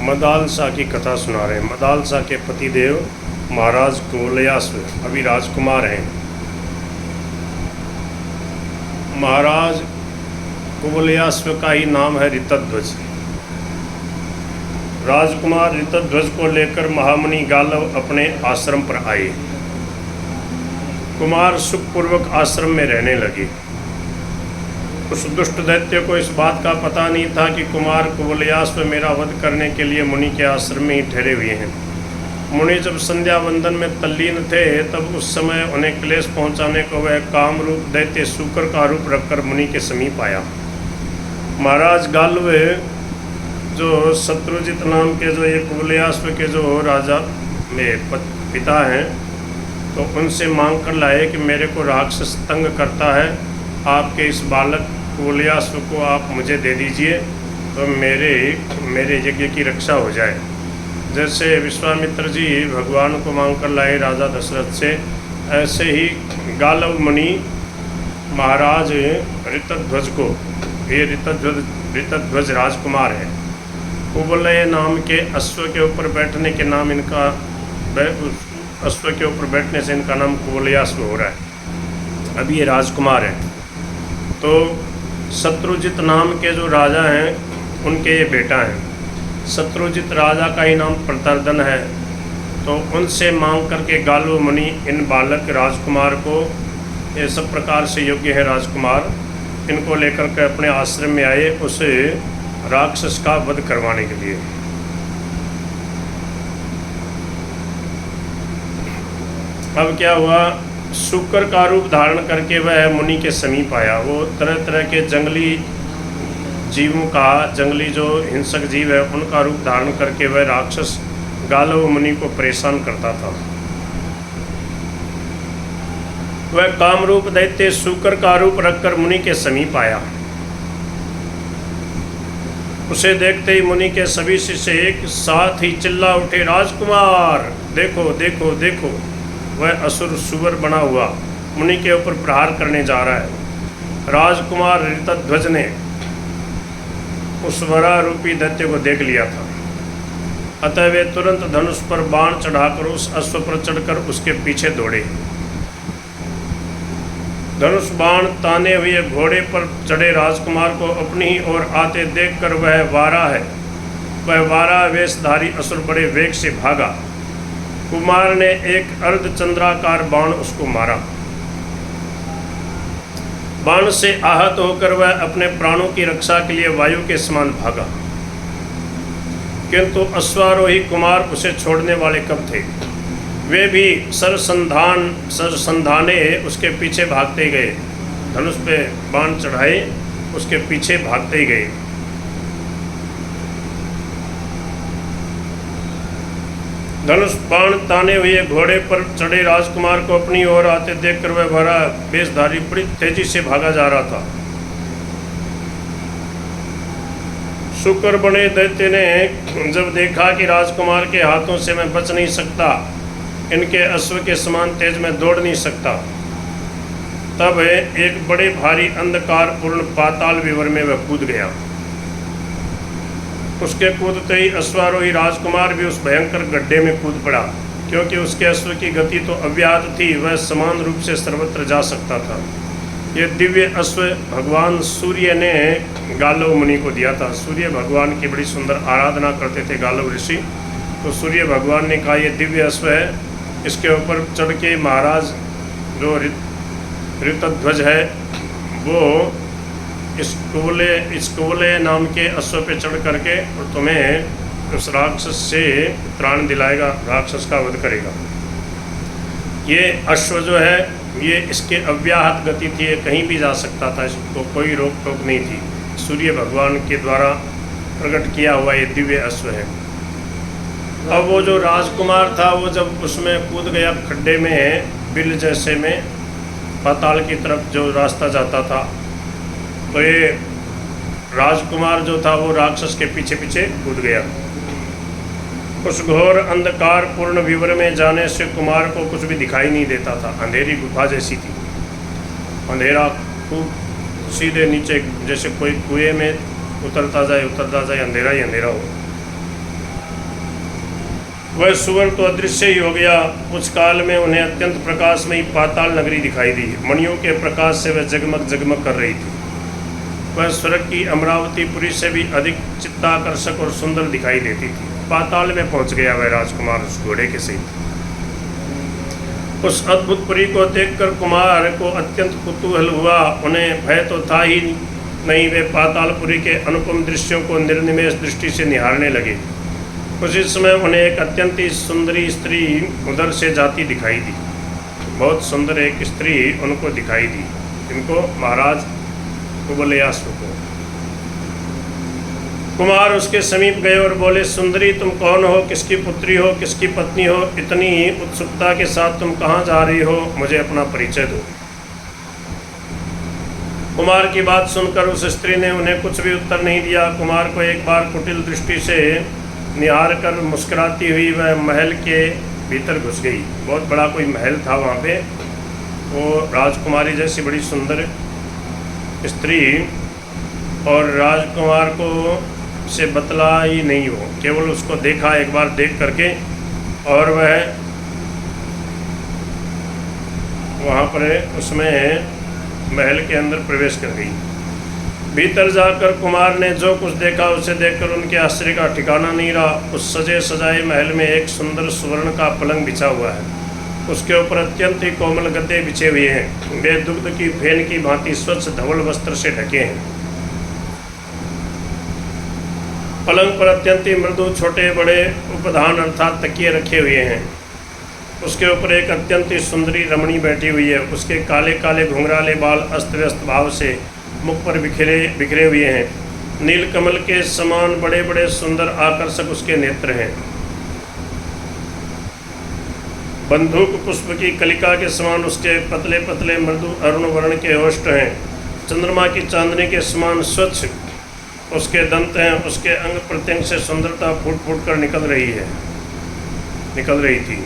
मदालसा की कथा सुना रहे हैं। मदालसा के पतिदेव महाराज कुवलयाश्व अभी राजकुमार हैं। महाराज कुवलयाश्व का ही नाम है ऋतध्वज। राजकुमार ऋतध्वज को लेकर महामुनि गालव अपने आश्रम पर आए। कुमार सुखपूर्वक आश्रम में रहने लगे। उस दुष्ट दैत्य को इस बात का पता नहीं था कि कुमार कुवलयाश्व मेरा वध करने के लिए मुनि के आश्रम में ही ठहरे हुए हैं। मुनि जब संध्या वंदन में तल्लीन थे तब उस समय उन्हें क्लेश पहुंचाने को वह काम रूप दैत्य शूकर का रूप रखकर मुनि के समीप आया। महाराज गालव जो शत्रुजित नाम के जो ये कुवलयाश्व के जो राजा में पिता हैं, तो उनसे मांग कर लाए कि मेरे को राक्षस तंग करता है, आपके इस बालक कुवलयाश्व को आप मुझे दे दीजिए तो मेरे यज्ञ की रक्षा हो जाए। जैसे विश्वामित्र जी भगवान को मांग कर लाए राजा दशरथ से, ऐसे ही गालव मुनि महाराज ऋतध्वज को, ये ऋतध्वज राजकुमार है, कुवलय नाम के अश्व के ऊपर बैठने के नाम इनका, अश्व के ऊपर बैठने से इनका नाम कुवलयाश्व हो रहा है। अभी ये राजकुमार है। तो शत्रुजित नाम के जो राजा हैं उनके ये बेटा हैं। शत्रुजित राजा का ही नाम प्रतर्दन है। तो उनसे मांग करके गालव मुनि इन बालक राजकुमार को, ये सब प्रकार से योग्य है राजकुमार, इनको लेकर के अपने आश्रम में आए उस राक्षस का वध करवाने के लिए। अब क्या हुआ, शूकर का रूप धारण करके वह मुनि के समीप आया। वो तरह तरह के जंगली जीवों का, जंगली जो हिंसक जीव है उनका रूप धारण करके वह राक्षस गालव मुनि को परेशान करता था। वह कामरूप दैत्य शूकर का रूप रखकर मुनि के समीप आया। उसे देखते ही मुनि के सभी शिष्य एक साथ ही चिल्ला उठे, राजकुमार देखो देखो देखो, वह असुर सुवर बना हुआ मुनि के ऊपर प्रहार करने जा रहा है। राजकुमार ऋतध्वज ने उस वरा रूपी दैत्य को देख लिया था। अतः वे तुरंत धनुष पर बाण चढ़ाकर उस अश्व पर चढ़कर उसके पीछे दौड़े। धनुष बाण ताने हुए घोड़े पर चढ़े राजकुमार को अपनी ही ओर आते देखकर वह वारा वेशधारी असुर बड़े वेग से भागा। कुमार ने एक अर्धचंद्राकार बाण उसको मारा। बाण से आहत होकर वह अपने प्राणों की रक्षा के लिए वायु के समान भागा, किंतु अश्वारोही कुमार उसे छोड़ने वाले कब थे। वे भी सरसंधाने उसके पीछे भागते गए। धनुष पे बाण चढ़ाए उसके पीछे भागते ही गए। धनुष बाण ताने हुए घोड़े पर चढ़े राजकुमार को अपनी ओर आते देखकर वह भरा वेशधारी बड़ी तेजी से भागा जा रहा था। शुक्र बने दैत्य ने जब देखा कि राजकुमार के हाथों से मैं बच नहीं सकता, इनके अश्व के समान तेज में दौड़ नहीं सकता, तब एक बड़े भारी अंधकार पूर्ण पाताल विवर में वह कूद गया। उसके कूदते ही अश्वारोही राजकुमार भी उस भयंकर गड्ढे में कूद पड़ा, क्योंकि उसके अश्व की गति तो अव्याहत थी, वह समान रूप से सर्वत्र जा सकता था। ये दिव्य अश्व भगवान सूर्य ने गालव मुनि को दिया था। सूर्य भगवान की बड़ी सुंदर आराधना करते थे गालव ऋषि। तो सूर्य भगवान ने कहा ये दिव्य अश्व है, इसके ऊपर चढ़ के महाराज जो ऋतध्वज है वो इस कुवलय नाम के अश्व पे चढ़ करके और तुम्हें उस राक्षस से त्राण दिलाएगा, राक्षस का वध करेगा। ये अश्व जो है ये इसके अव्याहत गति थी, ये कहीं भी जा सकता था, इसको कोई रोक टोक नहीं थी। सूर्य भगवान के द्वारा प्रकट किया हुआ ये दिव्य अश्व है। अब वो जो राजकुमार था वो जब उसमें कूद गया खड्डे में, बिल जैसे में पाताल की तरफ जो रास्ता जाता था, तो ये राजकुमार जो था वो राक्षस के पीछे पीछे कूद गया। उस घोर अंधकार पूर्ण विवर में जाने से कुमार को कुछ भी दिखाई नहीं देता था। अंधेरी गुफा जैसी थी, अंधेरा खूब सीधे नीचे, जैसे कोई कुएं में उतरता जाए अंधेरा ही अंधेरा हो। वह सुवर्ण तो अदृश्य ही हो गया। कुछ काल में उन्हें अत्यंत प्रकाशमयी पाताल नगरी दिखाई दी। मणियों के प्रकाश से वह जगमग जगमग कर रही थी। वह स्वर्ग की अमरावतीपुरी से भी अधिक चित्ताकर्षक और सुंदर दिखाई देती थी। पाताल में पहुंच गया वह राजकुमार उस घोड़े के सहित। उस अद्भुत पुरी को देखकर कुमार को अत्यंत कुतूहल हुआ। उन्हें भय तो था ही नहीं। वे पातालपुरी के अनुपम दृश्यों को निर्निमेष दृष्टि से निहारने लगे। उसी समय उन्हें एक अत्यंत ही सुंदरी स्त्री उधर से जाती दिखाई दी। बहुत सुंदर एक स्त्री उनको दिखाई दी। इनको महाराज कुवलयाश्व को। कुमार उसके समीप गए और बोले, सुंदरी तुम कौन हो, किसकी पुत्री हो, किसकी पत्नी हो, इतनी उत्सुकता के साथ तुम कहाँ जा रही हो, मुझे अपना परिचय दो। कुमार की बात सुनकर उस स्त्री ने उन्हें कुछ भी उत्तर नहीं दिया। कुमार को एक बार कुटिल दृष्टि से निहार कर मुस्कुराती हुई वह महल के भीतर घुस गई। बहुत बड़ा कोई महल था वहाँ पे। वो राजकुमारी जैसी बड़ी सुंदर स्त्री और राजकुमार को से बतला ही नहीं हो, केवल उसको देखा एक बार देख करके और वह वहाँ पर उसमें महल के अंदर प्रवेश कर गई। भीतर जाकर कुमार ने जो कुछ देखा उसे देखकर उनके आश्चर्य का ठिकाना नहीं रहा। उस सजे सजाए महल में एक सुंदर सुवर्ण का पलंग बिछा हुआ है। उसके ऊपर अत्यंत ही कोमल गद्दे बिछे हुए हैं। वे दुग्ध की फेन की भांति स्वच्छ धवल वस्त्र से ढके हैं। पलंग पर अत्यंत ही मृदु छोटे बड़े उपधान अर्थात तकिए रखे हुए हैं। उसके ऊपर एक अत्यंत ही सुंदरी रमणी बैठी हुई है। उसके काले काले घुंघराले बाल अस्त व्यस्त भाव से मुख पर बिखरे हुए हैं। नीलकमल के समान बड़े बड़े सुंदर आकर्षक उसके नेत्र हैं। बंदूक पुष्प की कलिका के समान उसके पतले पतले मृदु अरुण वर्ण के ओष्ठ हैं। चंद्रमा की चांदनी के समान स्वच्छ उसके दंत हैं। उसके अंग प्रत्यंग से सुंदरता फूट फूट कर निकल रही थी।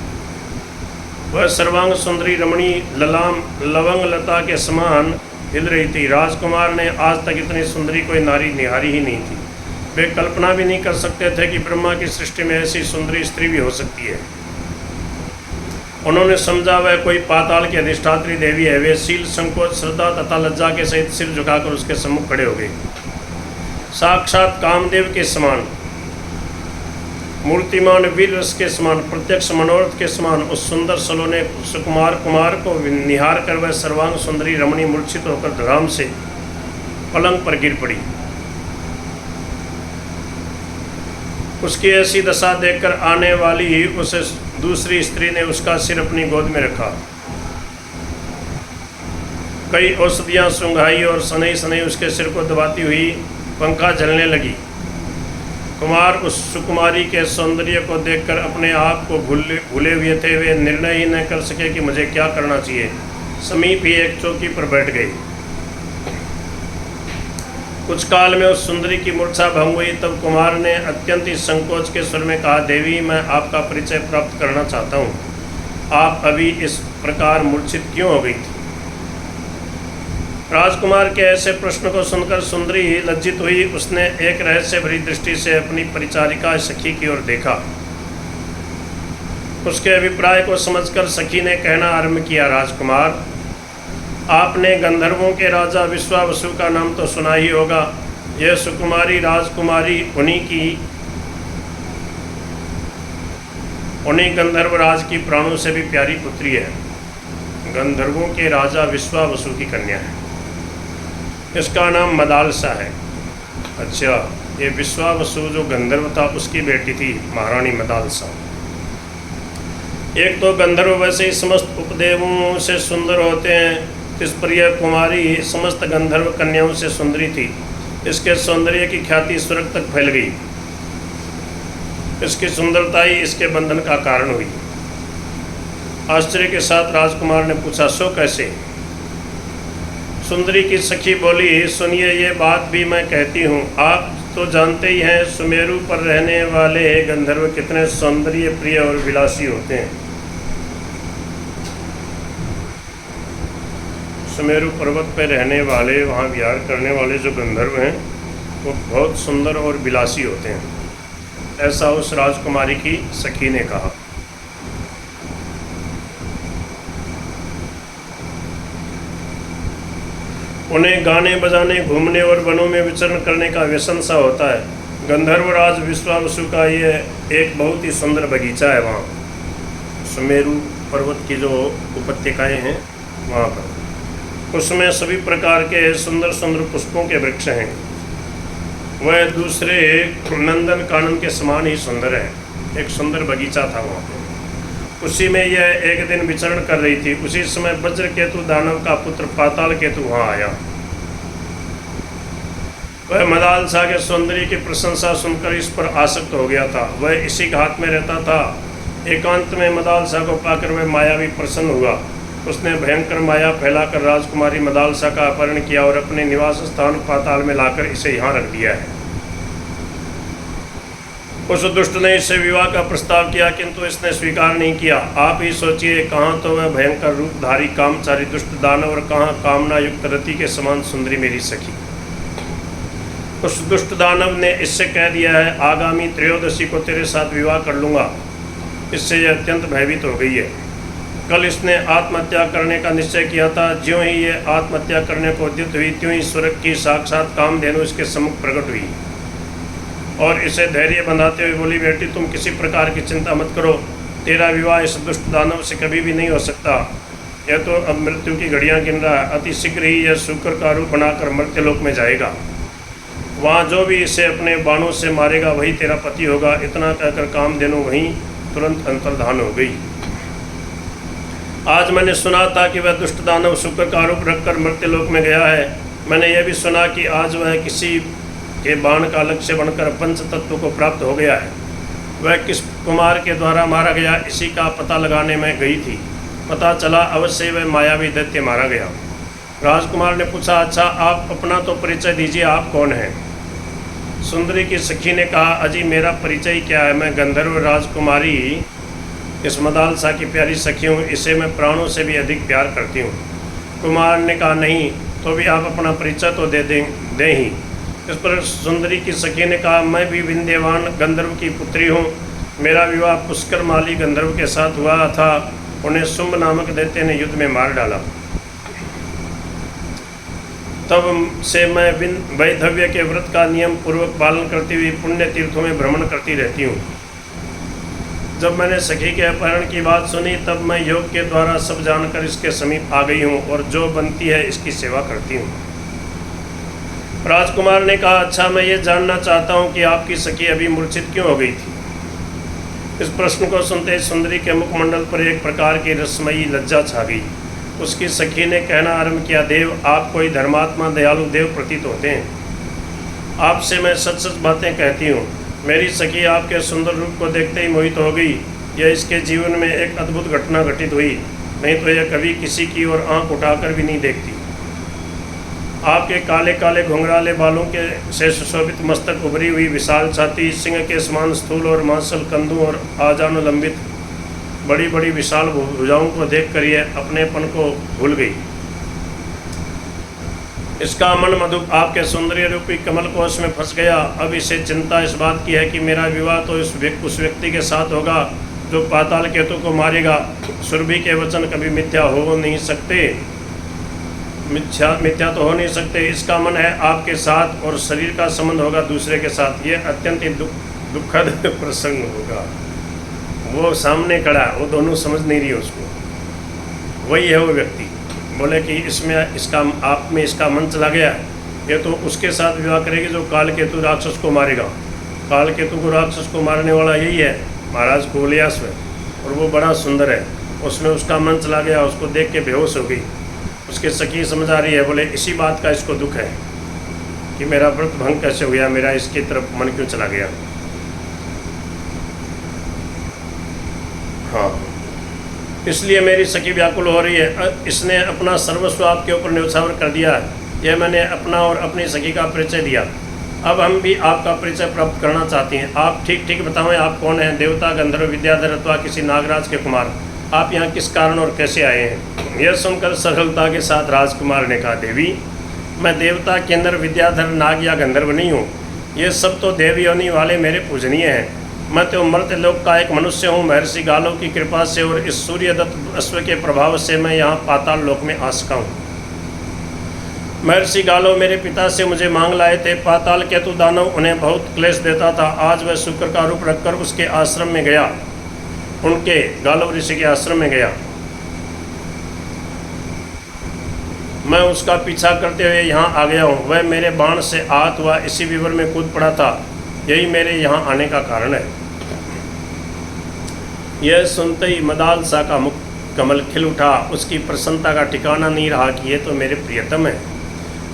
वह सर्वांग सुंदरी रमणी ललाम लवंग लता के समान हिल रही थी। राजकुमार ने आज तक इतनी सुंदरी कोई नारी निहारी ही नहीं थी। वे कल्पना भी नहीं कर सकते थे कि ब्रह्मा की सृष्टि में ऐसी सुंदरी स्त्री भी हो सकती है। उन्होंने समझा वह कोई पाताल की अधिष्ठात्री देवी है। वे शील संकोच श्रद्धा तथा लज्जा के सहित सिर झुकाकर उसके सम्मुख खड़े हो गए। साक्षात कामदेव के समान मूर्तिमान वीर रस के समान प्रत्यक्ष मनोरथ के समान उस सुंदर सलोने सुकुमार कुमार को निहार कर वह सर्वांग सुंदरी रमणी मूर्छित होकर धड़ाम से पलंग पर गिर पड़ी। उसकी ऐसी दशा देखकर आने वाली उस दूसरी स्त्री ने उसका सिर अपनी गोद में रखा। कई औषधियाँ सूंघाई और सनई सनई उसके सिर को दबाती हुई पंखा झलने लगी। कुमार उस सुकुमारी के सौंदर्य को देखकर अपने आप को भूले हुए थे। वे निर्णय ही न कर सके कि मुझे क्या करना चाहिए। समीप ही एक चौकी पर बैठ गई। कुछ काल में उस सुंदरी की मूर्छा भंग हुई। तब कुमार ने अत्यंत ही संकोच के स्वर में कहा, देवी मैं आपका परिचय प्राप्त करना चाहता हूँ। आप अभी इस प्रकार मूर्छित क्यों हो गई थी? राजकुमार के ऐसे प्रश्न को सुनकर सुंदरी लज्जित हुई। उसने एक रहस्य भरी दृष्टि से अपनी परिचारिका सखी की ओर देखा। उसके अभिप्राय को समझकर सखी ने कहना आरंभ किया, राजकुमार आपने गंधर्वों के राजा विश्वावसु का नाम तो सुना ही होगा। यह सुकुमारी राजकुमारी उन्हीं गंधर्व राज की प्राणों से भी प्यारी पुत्री है। गंधर्वों के राजा विश्वावसु की कन्या है। इसका नाम मदालसा है। अच्छा, ये विश्वावसु जो गंधर्व था उसकी बेटी थी महारानी मदालसा। एक तो गंधर्व वैसे ही समस्त उपदेवों से सुंदर होते हैं, इस पर यह कुमारी समस्त गंधर्व कन्याओं से सुंदरी थी। इसके सौंदर्य की ख्याति स्वर्ग तक फैल गई। इसकी सुंदरता ही इसके बंधन का कारण हुई। आश्चर्य के साथ राजकुमार ने पूछा, सो कैसे? सुंदरी की सखी बोली, सुनिए ये बात भी मैं कहती हूँ। आप तो जानते ही हैं सुमेरु पर रहने वाले गंधर्व कितने सौंदर्य प्रिय और विलासी होते हैं। सुमेरु पर्वत पर रहने वाले, वहाँ विहार करने वाले जो गंधर्व हैं वो बहुत सुंदर और विलासी होते हैं। ऐसा उस राजकुमारी की सखी ने कहा। उन्हें गाने बजाने, घूमने और वनों में विचरण करने का व्यसन सा होता है। गंधर्वराज विश्वावसु का ये एक बहुत ही सुंदर बगीचा है। वहाँ सुमेरु पर्वत की जो उपत्यकाएं हैं वहाँ पर, उसमें सभी प्रकार के सुंदर सुंदर पुष्पों के वृक्ष हैं। वह दूसरे नंदन कानन के समान ही सुंदर है। एक सुंदर बगीचा था वहाँ पर। उसी में यह एक दिन विचरण कर रही थी। उसी समय वज्र केतु दानव का पुत्र पाताल केतु वहाँ आया। वह मदालसा के सौंदर्य की प्रशंसा सुनकर इस पर आसक्त हो गया था। वह इसी घात में रहता था। एकांत में मदालसा को पाकर वह मायावी प्रसन्न हुआ। उसने भयंकर माया फैलाकर राजकुमारी मदालसा का अपहरण किया और अपने निवास स्थान पाताल में लाकर इसे यहाँ रख दिया है। उस दुष्ट ने इससे विवाह का प्रस्ताव किया, किंतु इसने स्वीकार नहीं किया। आप ही सोचिए, कहाँ तो वह भयंकर रूपधारी कामचारी दुष्ट दानव और कहाँ कामना युक्त रति के समान सुंदरी मेरी सखी। उस दुष्ट दानव ने इससे कह दिया है, आगामी त्रयोदशी को तेरे साथ विवाह कर लूँगा। इससे यह अत्यंत भयभीत हो गई है। कल इसने आत्महत्या करने का निश्चय किया था। ज्यों ही ये आत्महत्या करने को उद्यत हुई, त्यों ही स्वर्ग की साक्षात कामधेनु इसके सम्मुख प्रकट हुई और इसे धैर्य बंधाते हुए बोली, बेटी तुम किसी प्रकार की चिंता मत करो, तेरा विवाह इस दुष्ट दानव से कभी भी नहीं हो सकता। यह तो अब मृत्यु की घड़ियाँ गिन रहा है। अति शीघ्र ही यह शूकर का रूप बनाकर मर्त्यलोक में जाएगा। वहाँ जो भी इसे अपने बाणों से मारेगा वही तेरा पति होगा। इतना कहकर कामधेनु वहीं तुरंत अंतर्धान हो गई। आज मैंने सुना था कि वह दुष्ट दानव शुक्र का आरोप रखकर मृत्युलोक में गया है। मैंने यह भी सुना कि आज वह किसी के बाण का लक्ष्य बनकर पंच तत्व को प्राप्त हो गया है। वह किस कुमार के द्वारा मारा गया, इसी का पता लगाने में गई थी। पता चला अवश्य वह मायावी दैत्य मारा गया। राजकुमार ने पूछा, अच्छा आप अपना तो परिचय दीजिए, आप कौन हैं? सुंदरी की सखी ने कहा, अजी मेरा परिचय क्या है, मैं गंधर्व राजकुमारी इस मदालसा की प्यारी सखी हूँ। इसे मैं प्राणों से भी अधिक प्यार करती हूँ। कुमार ने कहा, नहीं तो भी आप अपना परिचय तो दें ही। इस पर सुंदरी की सखी ने कहा, मैं भी विंध्यवान गंधर्व की पुत्री हूँ। मेरा विवाह पुष्कर माली गंधर्व के साथ हुआ था। उन्हें शुंभ नामक दैत्य ने युद्ध में मार डाला। तब से मैं वैधव्य के व्रत का नियम पूर्वक पालन करती हुई पुण्य तीर्थों में भ्रमण करती रहती हूँ। जब मैंने सखी के अपहरण की बात सुनी, तब मैं योग के द्वारा सब जानकर इसके समीप आ गई हूँ और जो बनती है इसकी सेवा करती हूँ। राजकुमार ने कहा, अच्छा मैं ये जानना चाहता हूँ कि आपकी सखी अभी मूर्छित क्यों हो गई थी? इस प्रश्न को सुनते ही सुंदरी के मुखमंडल पर एक प्रकार की रसमयी लज्जा छा गई। उसकी सखी ने कहना आरंभ किया, देव आप कोई धर्मात्मा दयालु देव प्रतीत होते हैं। आपसे मैं सच सच बातें कहती हूँ। मेरी सखी आपके सुंदर रूप को देखते ही मोहित हो गई। यह इसके जीवन में एक अद्भुत घटना घटित हुई, नहीं तो यह कभी किसी की ओर आंख उठाकर भी नहीं देखती। आपके काले काले घुंघराले बालों के से सुशोभित मस्तक, उभरी हुई विशाल छाती, सिंह के समान स्थूल और मांसल कंधों और आजानुलंबित बड़ी बड़ी विशाल भुजाओं को देखकर यह अपनेपन को भूल गई। इसका मन मधुप आपके सौंदर्य रूपी कमल कोश में फंस गया। अब इसे चिंता इस बात की है कि मेरा विवाह तो उस व्यक्ति के साथ होगा जो पाताल केतु को मारेगा। सुरभि के वचन कभी मिथ्या हो नहीं सकते, मिथ्या तो हो नहीं सकते। इसका मन है आपके साथ और शरीर का संबंध होगा दूसरे के साथ। ये अत्यंत ही दुखद प्रसंग होगा। वो सामने खड़ा, वो दोनों समझ नहीं रही उसको। वही है वो व्यक्ति। बोले कि इसमें इसका आप में इसका मन चला गया है, ये तो उसके साथ विवाह करेगी जो काल केतु राक्षस को मारेगा। काल केतु को राक्षस को मारने वाला यही है महाराज कुवलयाश्व, और वो बड़ा सुंदर है। उसमें उसका मन चला गया, उसको देख के बेहोश हो गई। उसकी सखी समझ आ रही है, बोले इसी बात का इसको दुख है कि मेरा व्रत भंग कैसे हुआ, मेरा इसकी तरफ मन क्यों चला गया। हाँ, इसलिए मेरी सखी व्याकुल हो रही है। इसने अपना सर्वस्व आपके ऊपर न्यौछावर कर दिया है। यह मैंने अपना और अपनी सखी का परिचय दिया। अब हम भी आपका परिचय प्राप्त करना चाहते हैं। आप ठीक ठीक बताएं, आप कौन हैं? देवता, गंधर्व, विद्याधर अथवा किसी नागराज के कुमार? आप यहाँ किस कारण और कैसे आए हैं? यह सुनकर सरलता के साथ राजकुमार ने कहा, देवी मैं देवता, केंद्र, विद्याधर, नाग या गंधर्व नहीं हूँ। ये सब तो देव योनि वाले मेरे पूजनीय हैं। मैं तो मर्त्यलोक का एक मनुष्य हूँ। महर्षि गालो की कृपा से और इस सूर्यदत्त अश्व के प्रभाव से मैं यहाँ पाताल लोक में आ सका हूँ। महर्षि गालो मेरे पिता से मुझे मांग लाए थे। पाताल केतु दानव उन्हें बहुत क्लेश देता था। आज वह शुक्र का रूप रखकर उसके आश्रम में गया, उनके गालो ऋषि के आश्रम में गया। मैं उसका पीछा करते हुए यहाँ आ गया हूँ। वह मेरे बाण से आहत हुआ इसी विवर में कूद पड़ा था। यही मेरे यहाँ आने का कारण है। यह सुनते ही मदालसा का मुख कमल खिल उठा। उसकी प्रसन्नता का ठिकाना नहीं रहा कि ये तो मेरे प्रियतम है।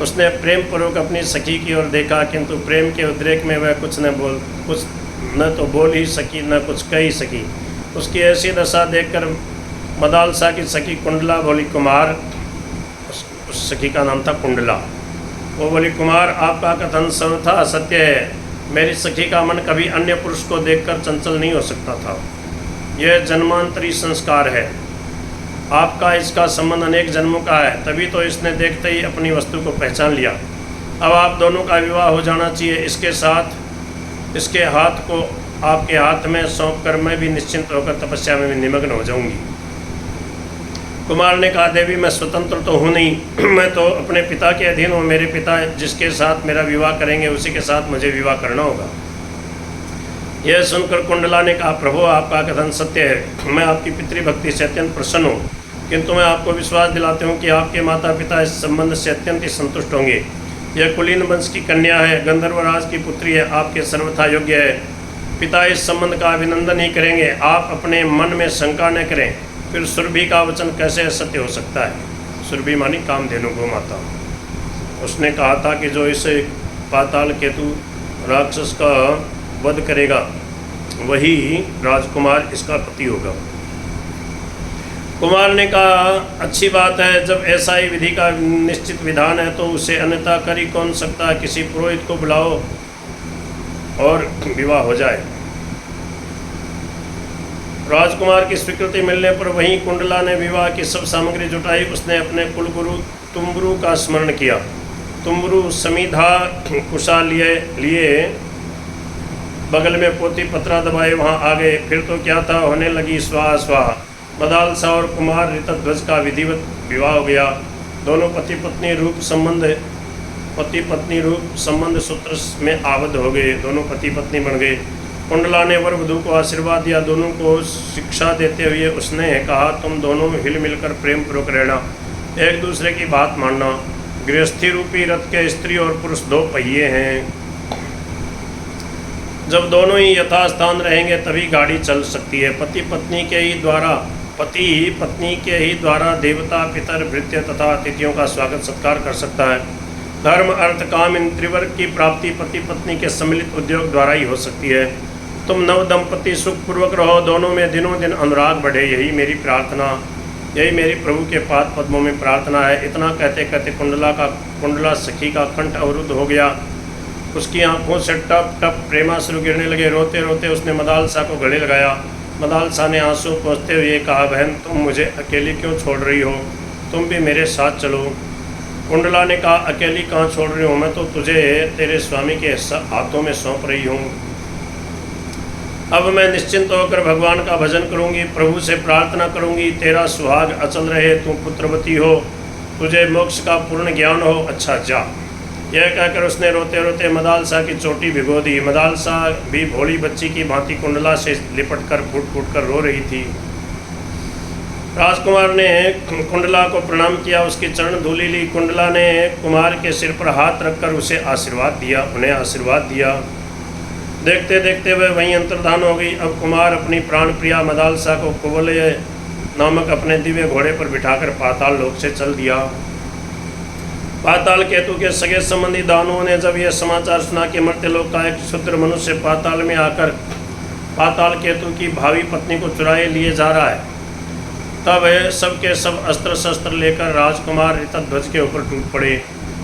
उसने प्रेम पूर्वक अपनी सखी की ओर देखा, किंतु प्रेम के उद्रेक में वह कुछ न तो बोल ही सकी न कुछ कह ही सकी। उसकी ऐसी दशा देखकर मदालसा की सखी कुंडला बोली, कुमार, उस सखी का नाम था कुंडला, वो बोली, कुमार आपका कथन सर्वथा सत्य है। मेरी सखी का मन कभी अन्य पुरुष को देखकर चंचल नहीं हो सकता था। यह जन्मांतरी संस्कार है। आपका इसका संबंध अनेक जन्मों का है, तभी तो इसने देखते ही अपनी वस्तु को पहचान लिया। अब आप दोनों का विवाह हो जाना चाहिए। इसके साथ इसके हाथ को आपके हाथ में सौंपकर मैं भी निश्चिंत होकर तपस्या में निमग्न हो जाऊंगी। कुमार ने कहा, देवी मैं स्वतंत्र तो हूँ नहीं, मैं तो अपने पिता के अधीन हूँ। मेरे पिता जिसके साथ मेरा विवाह करेंगे उसी के साथ मुझे विवाह करना होगा। यह सुनकर कुंडला ने कहा, प्रभु आपका कथन सत्य है। मैं आपकी पितृभक्ति से अत्यंत प्रसन्न हूँ, किंतु मैं आपको विश्वास दिलाते हूँ कि आपके माता पिता इस संबंध से अत्यंत ही संतुष्ट होंगे। यह कुलीन वंश की कन्या है, गंधर्वराज की पुत्री है, आपके सर्वथा योग्य है। पिता इस संबंध का अभिनंदन ही करेंगे। आप अपने मन में शंका न करें। फिर सुरभि का वचन कैसे सत्य हो सकता है? सुरभि मानी कामधेनु गो माता। उसने कहा था कि जो इस पाताल केतु राक्षस का वध करेगा वही राजकुमार इसका पति होगा। कुमार ने कहा, अच्छी बात है, जब ऐसा ही विधि का निश्चित विधान है तो उसे अन्यथा कर ही कौन सकता। किसी पुरोहित को बुलाओ और विवाह हो जाए। राजकुमार की स्वीकृति मिलने पर वहीं कुंडला ने विवाह की सब सामग्री जुटाई। उसने अपने कुलगुरु तुम्बरु का स्मरण किया। तुम्बरु समीधा कुशा लिए बगल में पोती पत्रा दबाए वहां आ गए। फिर तो क्या था, होने लगी स्वाहा स्वाहा। मदालसा और कुमार ऋतध्वज का विधिवत विवाह हो गया। दोनों पति पत्नी रूप संबंध सूत्र में आबद्ध हो गए। दोनों पति पत्नी बन गए। कुंडला ने वर वधू को आशीर्वाद दिया। दोनों को शिक्षा देते हुए उसने कहा, तुम दोनों हिल मिलकर प्रेम पूर्वक रहना, एक दूसरे की बात मानना। गृहस्थी रूपी रथ के स्त्री और पुरुष दो पहिए हैं। जब दोनों ही यथास्थान रहेंगे तभी गाड़ी चल सकती है। पति पत्नी के ही द्वारा देवता, पितर, भृत्य तथा अतिथियों का स्वागत सत्कार कर सकता है। धर्म, अर्थ, काम इन त्रिवर्ग की प्राप्ति पति पत्नी के सम्मिलित उद्योग द्वारा ही हो सकती है। तुम नव दंपति सुखपूर्वक रहो, दोनों में दिनों दिन अनुराग बढ़े, यही मेरी प्रार्थना, यही मेरी प्रभु के पाद पद्मों में प्रार्थना है। इतना कहते कहते कुंडला सखी का कंठ अवरुद्ध हो गया। उसकी आंखों से टप टप प्रेमाश्रु गिरने लगे। रोते रोते उसने मदालसा को गले लगाया। मदालसा ने आंसू पोंछते हुए कहा, बहन तुम मुझे अकेली क्यों छोड़ रही हो? तुम भी मेरे साथ चलो। कुंडला ने कहा, अकेली कहाँ छोड़ रही हूँ, मैं तो तुझे तेरे स्वामी के हाथों में सौंप रही हूँ। अब मैं निश्चिंत होकर भगवान का भजन करूँगी, प्रभु से प्रार्थना करूँगी, तेरा सुहाग अचल रहे, तू पुत्रवती हो, तुझे मोक्ष का पूर्ण ज्ञान हो, अच्छा जा। यह कहकर उसने रोते रोते मदालसा की चोटी भिगो दी। मदालसा भी भोली बच्ची की भांति कुंडला से लिपट कर फूट फूट कर रो रही थी। राजकुमार ने कुंडला को प्रणाम किया, उसकी चरण धूलि ली। कुंडला ने कुमार के सिर पर हाथ रखकर उन्हें आशीर्वाद दिया। देखते देखते वह वहीं अंतर्धान हो गई। अब कुमार अपनी प्राण प्रिया मदालसा को कुवलय नामक अपने दिव्य घोड़े पर बिठाकर पाताल लोक से चल दिया। पाताल केतु के सगे संबंधी दानवों ने जब यह समाचार सुना कि मर्त्यलोक का एक क्षुद्र मनुष्य पाताल में आकर पाताल केतु की भावी पत्नी को चुराए लिए जा रहा है, तब सब के सब अस्त्र शस्त्र लेकर राजकुमार ऋतध्वज के ऊपर टूट पड़े।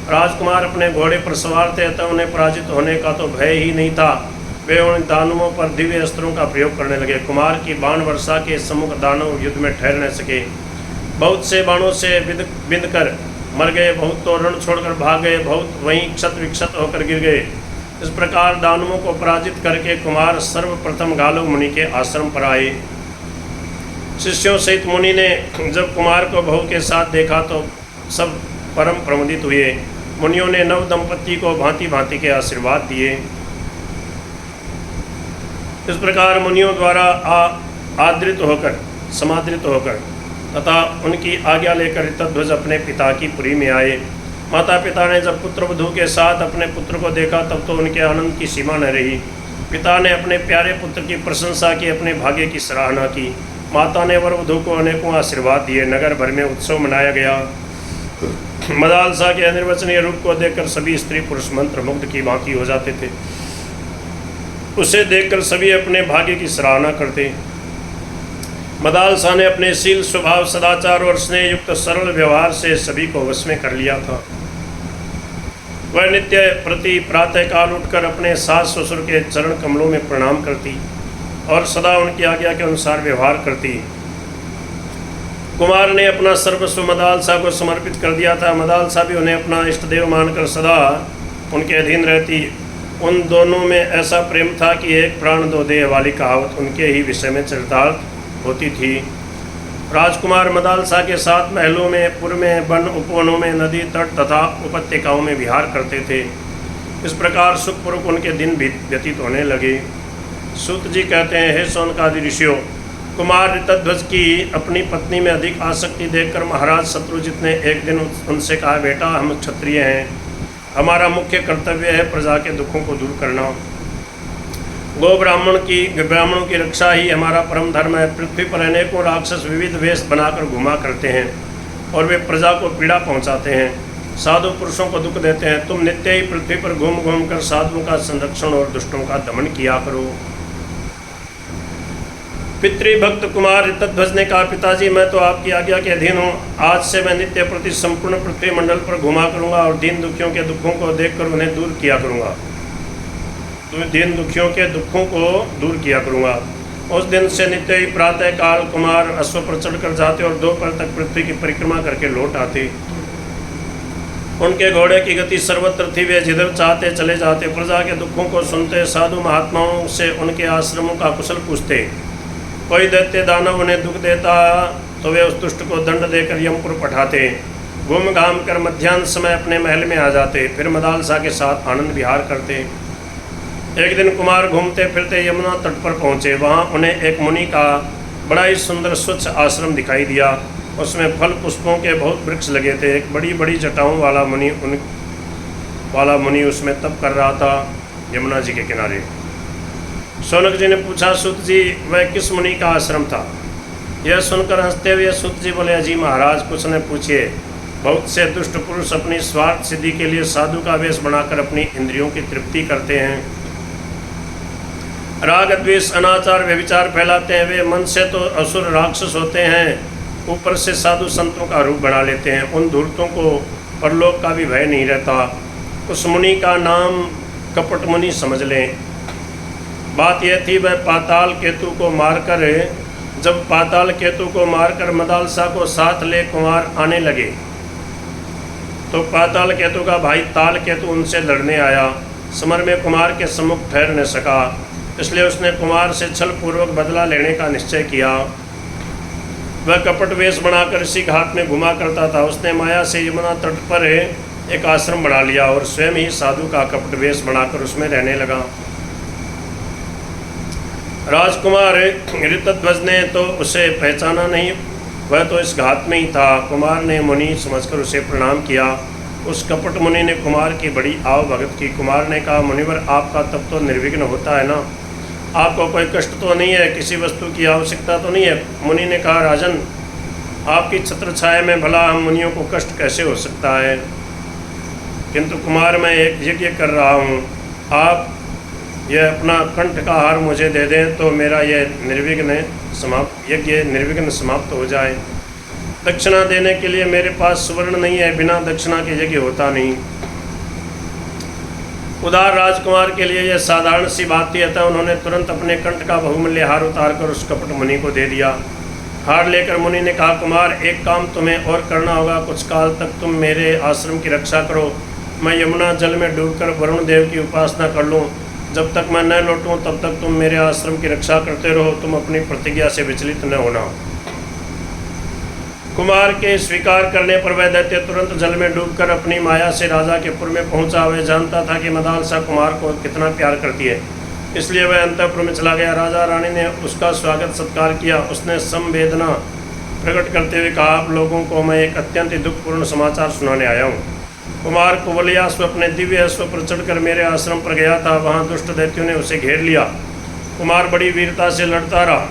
राजकुमार अपने घोड़े पर सवार थे, अतः उन्हें पराजित होने का तो भय ही नहीं था। वे उन दानवों पर दिव्य अस्त्रों का प्रयोग करने लगे। कुमार की बाण वर्षा के सम्मुख दानव युद्ध में ठहर न सके। बहुत से बाणों से बिंद कर मर गए, बहुत तो रण छोड़कर भाग गए, बहुत वहीं क्षत विक्षत होकर गिर गए। इस प्रकार दानवों को पराजित करके कुमार सर्वप्रथम गालो मुनि के आश्रम पर आए। शिष्यों सहित मुनि ने जब कुमार को बहू के साथ देखा तो सब परम प्रमुदित हुए। मुनियों ने नव दंपति को भांति भांति के आशीर्वाद दिए। इस प्रकार मुनियों द्वारा आदृत होकर समादृत होकर तथा उनकी आज्ञा लेकर ऋतध्वज अपने पिता की पुरी में आए। माता पिता ने जब पुत्र वधू के साथ अपने पुत्र को देखा तब तो उनके आनंद की सीमा न रही। पिता ने अपने प्यारे पुत्र की प्रशंसा की, अपने भाग्य की सराहना की। माता ने वर वधू को अनेकों आशीर्वाद दिए। नगर भर में उत्सव मनाया गया। मदालसा के अनिर्वचनीय रूप को देखकर सभी स्त्री पुरुष मंत्र मुग्ध की भांति हो जाते थे। उसे देखकर सभी अपने भाग्य की सराहना करते। मदालसा ने अपने शील, स्वभाव, सदाचार और स्नेह युक्त सरल व्यवहार से सभी को वश में कर लिया था। वह नित्य प्रति प्रातःकाल उठकर अपने सास ससुर के चरण कमलों में प्रणाम करती और सदा उनकी आज्ञा के अनुसार व्यवहार करती। कुमार ने अपना सर्वस्व मदालसा को समर्पित कर दिया था। मदालसा भी उन्हें अपना इष्ट देव मानकर सदा उनके अधीन रहती। उन दोनों में ऐसा प्रेम था कि एक प्राण दो देह वाली कहावत उनके ही विषय में चरितार्थ होती थी। राजकुमार मदालसा के साथ महलों में, पुर में, वन उपवनों में, नदी तट तथा उपत्यकाओं में विहार करते थे। इस प्रकार सुखपूर्वक उनके दिन व्यतीत होने लगे। सूत जी कहते हैं, हे शौनकादि ऋषियों, कुमार ऋतध्वज की अपनी पत्नी में अधिक आसक्ति देखकर महाराज शत्रुजित ने एक दिन उनसे कहा, बेटा, हम क्षत्रिय हैं, हमारा मुख्य कर्तव्य है प्रजा के दुखों को दूर करना। ब्राह्मणों की रक्षा ही हमारा परम धर्म है। पृथ्वी पर अनेकों राक्षस विविध वेश बनाकर घुमा करते हैं और वे प्रजा को पीड़ा पहुंचाते हैं, साधु पुरुषों को दुख देते हैं। तुम नित्य ही पृथ्वी पर घूम घूम कर साधुओं का संरक्षण और दुष्टों का दमन किया करो। पितृभक्त कुमार ऋतध्वज ने कहा, पिताजी, मैं तो आपकी आज्ञा के अधीन हूँ। आज से मैं नित्य प्रति संपूर्ण पृथ्वी मंडल पर घुमा करूँगा और दीन दुखियों के दुखों को देखकर उन्हें दूर किया करूँगा। दीन दुखियों के दुखों को दूर किया करूँगा। उस दिन से नित्य ही प्रातः काल कुमार अश्व पर चढ़कर जाते और दोपहर तक पृथ्वी की परिक्रमा करके लौट आते। उनके घोड़े की गति सर्वत्र थी। वे जिधर चाहते चले जाते, प्रजा के दुखों को सुनते, साधु महात्माओं से उनके आश्रमों का कुशल पूछते। कोई दैत्य दानव उन्हें दुख देता तो वे उस दुष्ट को दंड देकर यमपुर पठाते। घूम घाम कर मध्याह्न समय अपने महल में आ जाते, फिर मदालसा के साथ आनंद विहार करते। एक दिन कुमार घूमते फिरते यमुना तट पर पहुँचे। वहाँ उन्हें एक मुनि का बड़ा ही सुंदर स्वच्छ आश्रम दिखाई दिया। उसमें फल पुष्पों के बहुत वृक्ष लगे थे। एक बड़ी बड़ी जटाओं वाला मुनि उसमें तप कर रहा था, यमुना जी के किनारे। शौनक जी ने पूछा, सूत जी, वह किस मुनि का आश्रम था? यह सुनकर हंसते हुए सूत जी बोले, अजी महाराज, कुछ न पूछिए। बहुत से दुष्ट पुरुष अपनी स्वार्थ सिद्धि के लिए साधु का वेश बनाकर अपनी इंद्रियों की तृप्ति करते हैं, राग द्वेष अनाचार व्यभिचार फैलाते हैं। वे मन से तो असुर राक्षस होते हैं, ऊपर से साधु संतों का रूप बना लेते हैं। उन धूर्तों को परलोक का भी भय नहीं रहता। उस मुनि का नाम कपट मुनि समझ लें। बात यह थी, वह पाताल केतु को मारकर मदालसा को साथ ले कुमार आने लगे तो पाताल केतु का भाई ताल केतु उनसे लड़ने आया। समर में कुमार के सम्मुख ठहर न सका, इसलिए उसने कुमार से छल पूर्वक बदला लेने का निश्चय किया। वह कपट वेश बनाकर इसी घाट में घुमा करता था। उसने माया से यमुना तट पर एक आश्रम बना लिया और स्वयं ही साधु का कपट वेश बनाकर उसमें रहने लगा। राजकुमार ऋतध्वज ने तो उसे पहचाना नहीं, वह तो इस घाट में ही था। कुमार ने मुनि समझकर उसे प्रणाम किया। उस कपट मुनि ने कुमार की बड़ी आव भगत की। कुमार ने कहा, मुनिवर, आपका तप तो निर्विघ्न होता है ना? आपको कोई कष्ट तो नहीं है? किसी वस्तु की आवश्यकता तो नहीं है? मुनि ने कहा, राजन, आपकी छत्र छाया में भला हम मुनियों को कष्ट कैसे हो सकता है? किंतु कुमार, मैं एक यज्ञ कर रहा हूँ। आप यह अपना कंठ का हार मुझे दे दें तो मेरा यह यज्ञ निर्विघ्न समाप्त हो जाए। दक्षिणा देने के लिए मेरे पास सुवर्ण नहीं है, बिना दक्षिणा के यज्ञ होता नहीं। उदार राजकुमार के लिए यह साधारण सी बात थी, अतः उन्होंने तुरंत अपने कंठ का बहुमूल्य हार उतारकर उस कपट मुनि को दे दिया। हार लेकर मुनि ने कहा, कुमार, एक काम तुम्हें और करना होगा। कुछ काल तक तुम मेरे आश्रम की रक्षा करो। मैं यमुना जल में डूबकर वरुण देव की उपासना कर लूँ। जब तक मैं न लौटूँ तब तक तुम मेरे आश्रम की रक्षा करते रहो। तुम अपनी प्रतिज्ञा से विचलित न होना। कुमार के स्वीकार करने पर वह दैत्य तुरंत जल में डूबकर अपनी माया से राजा के पुर में पहुंचा। वह जानता था कि मदालसा कुमार को कितना प्यार करती है, इसलिए वह अंतःपुर में चला गया। राजा रानी ने उसका स्वागत सत्कार किया। उसने संवेदना प्रकट करते हुए कहा, आप लोगों को मैं एक अत्यंत दुखपूर्ण समाचार सुनाने आया हूँ। कुमार कुवलयाश्व अपने दिव्य अश्व पर चढ़कर मेरे आश्रम पर गया था। वहाँ दुष्ट दैत्यों ने उसे घेर लिया। कुमार बड़ी वीरता से लड़ता रहा,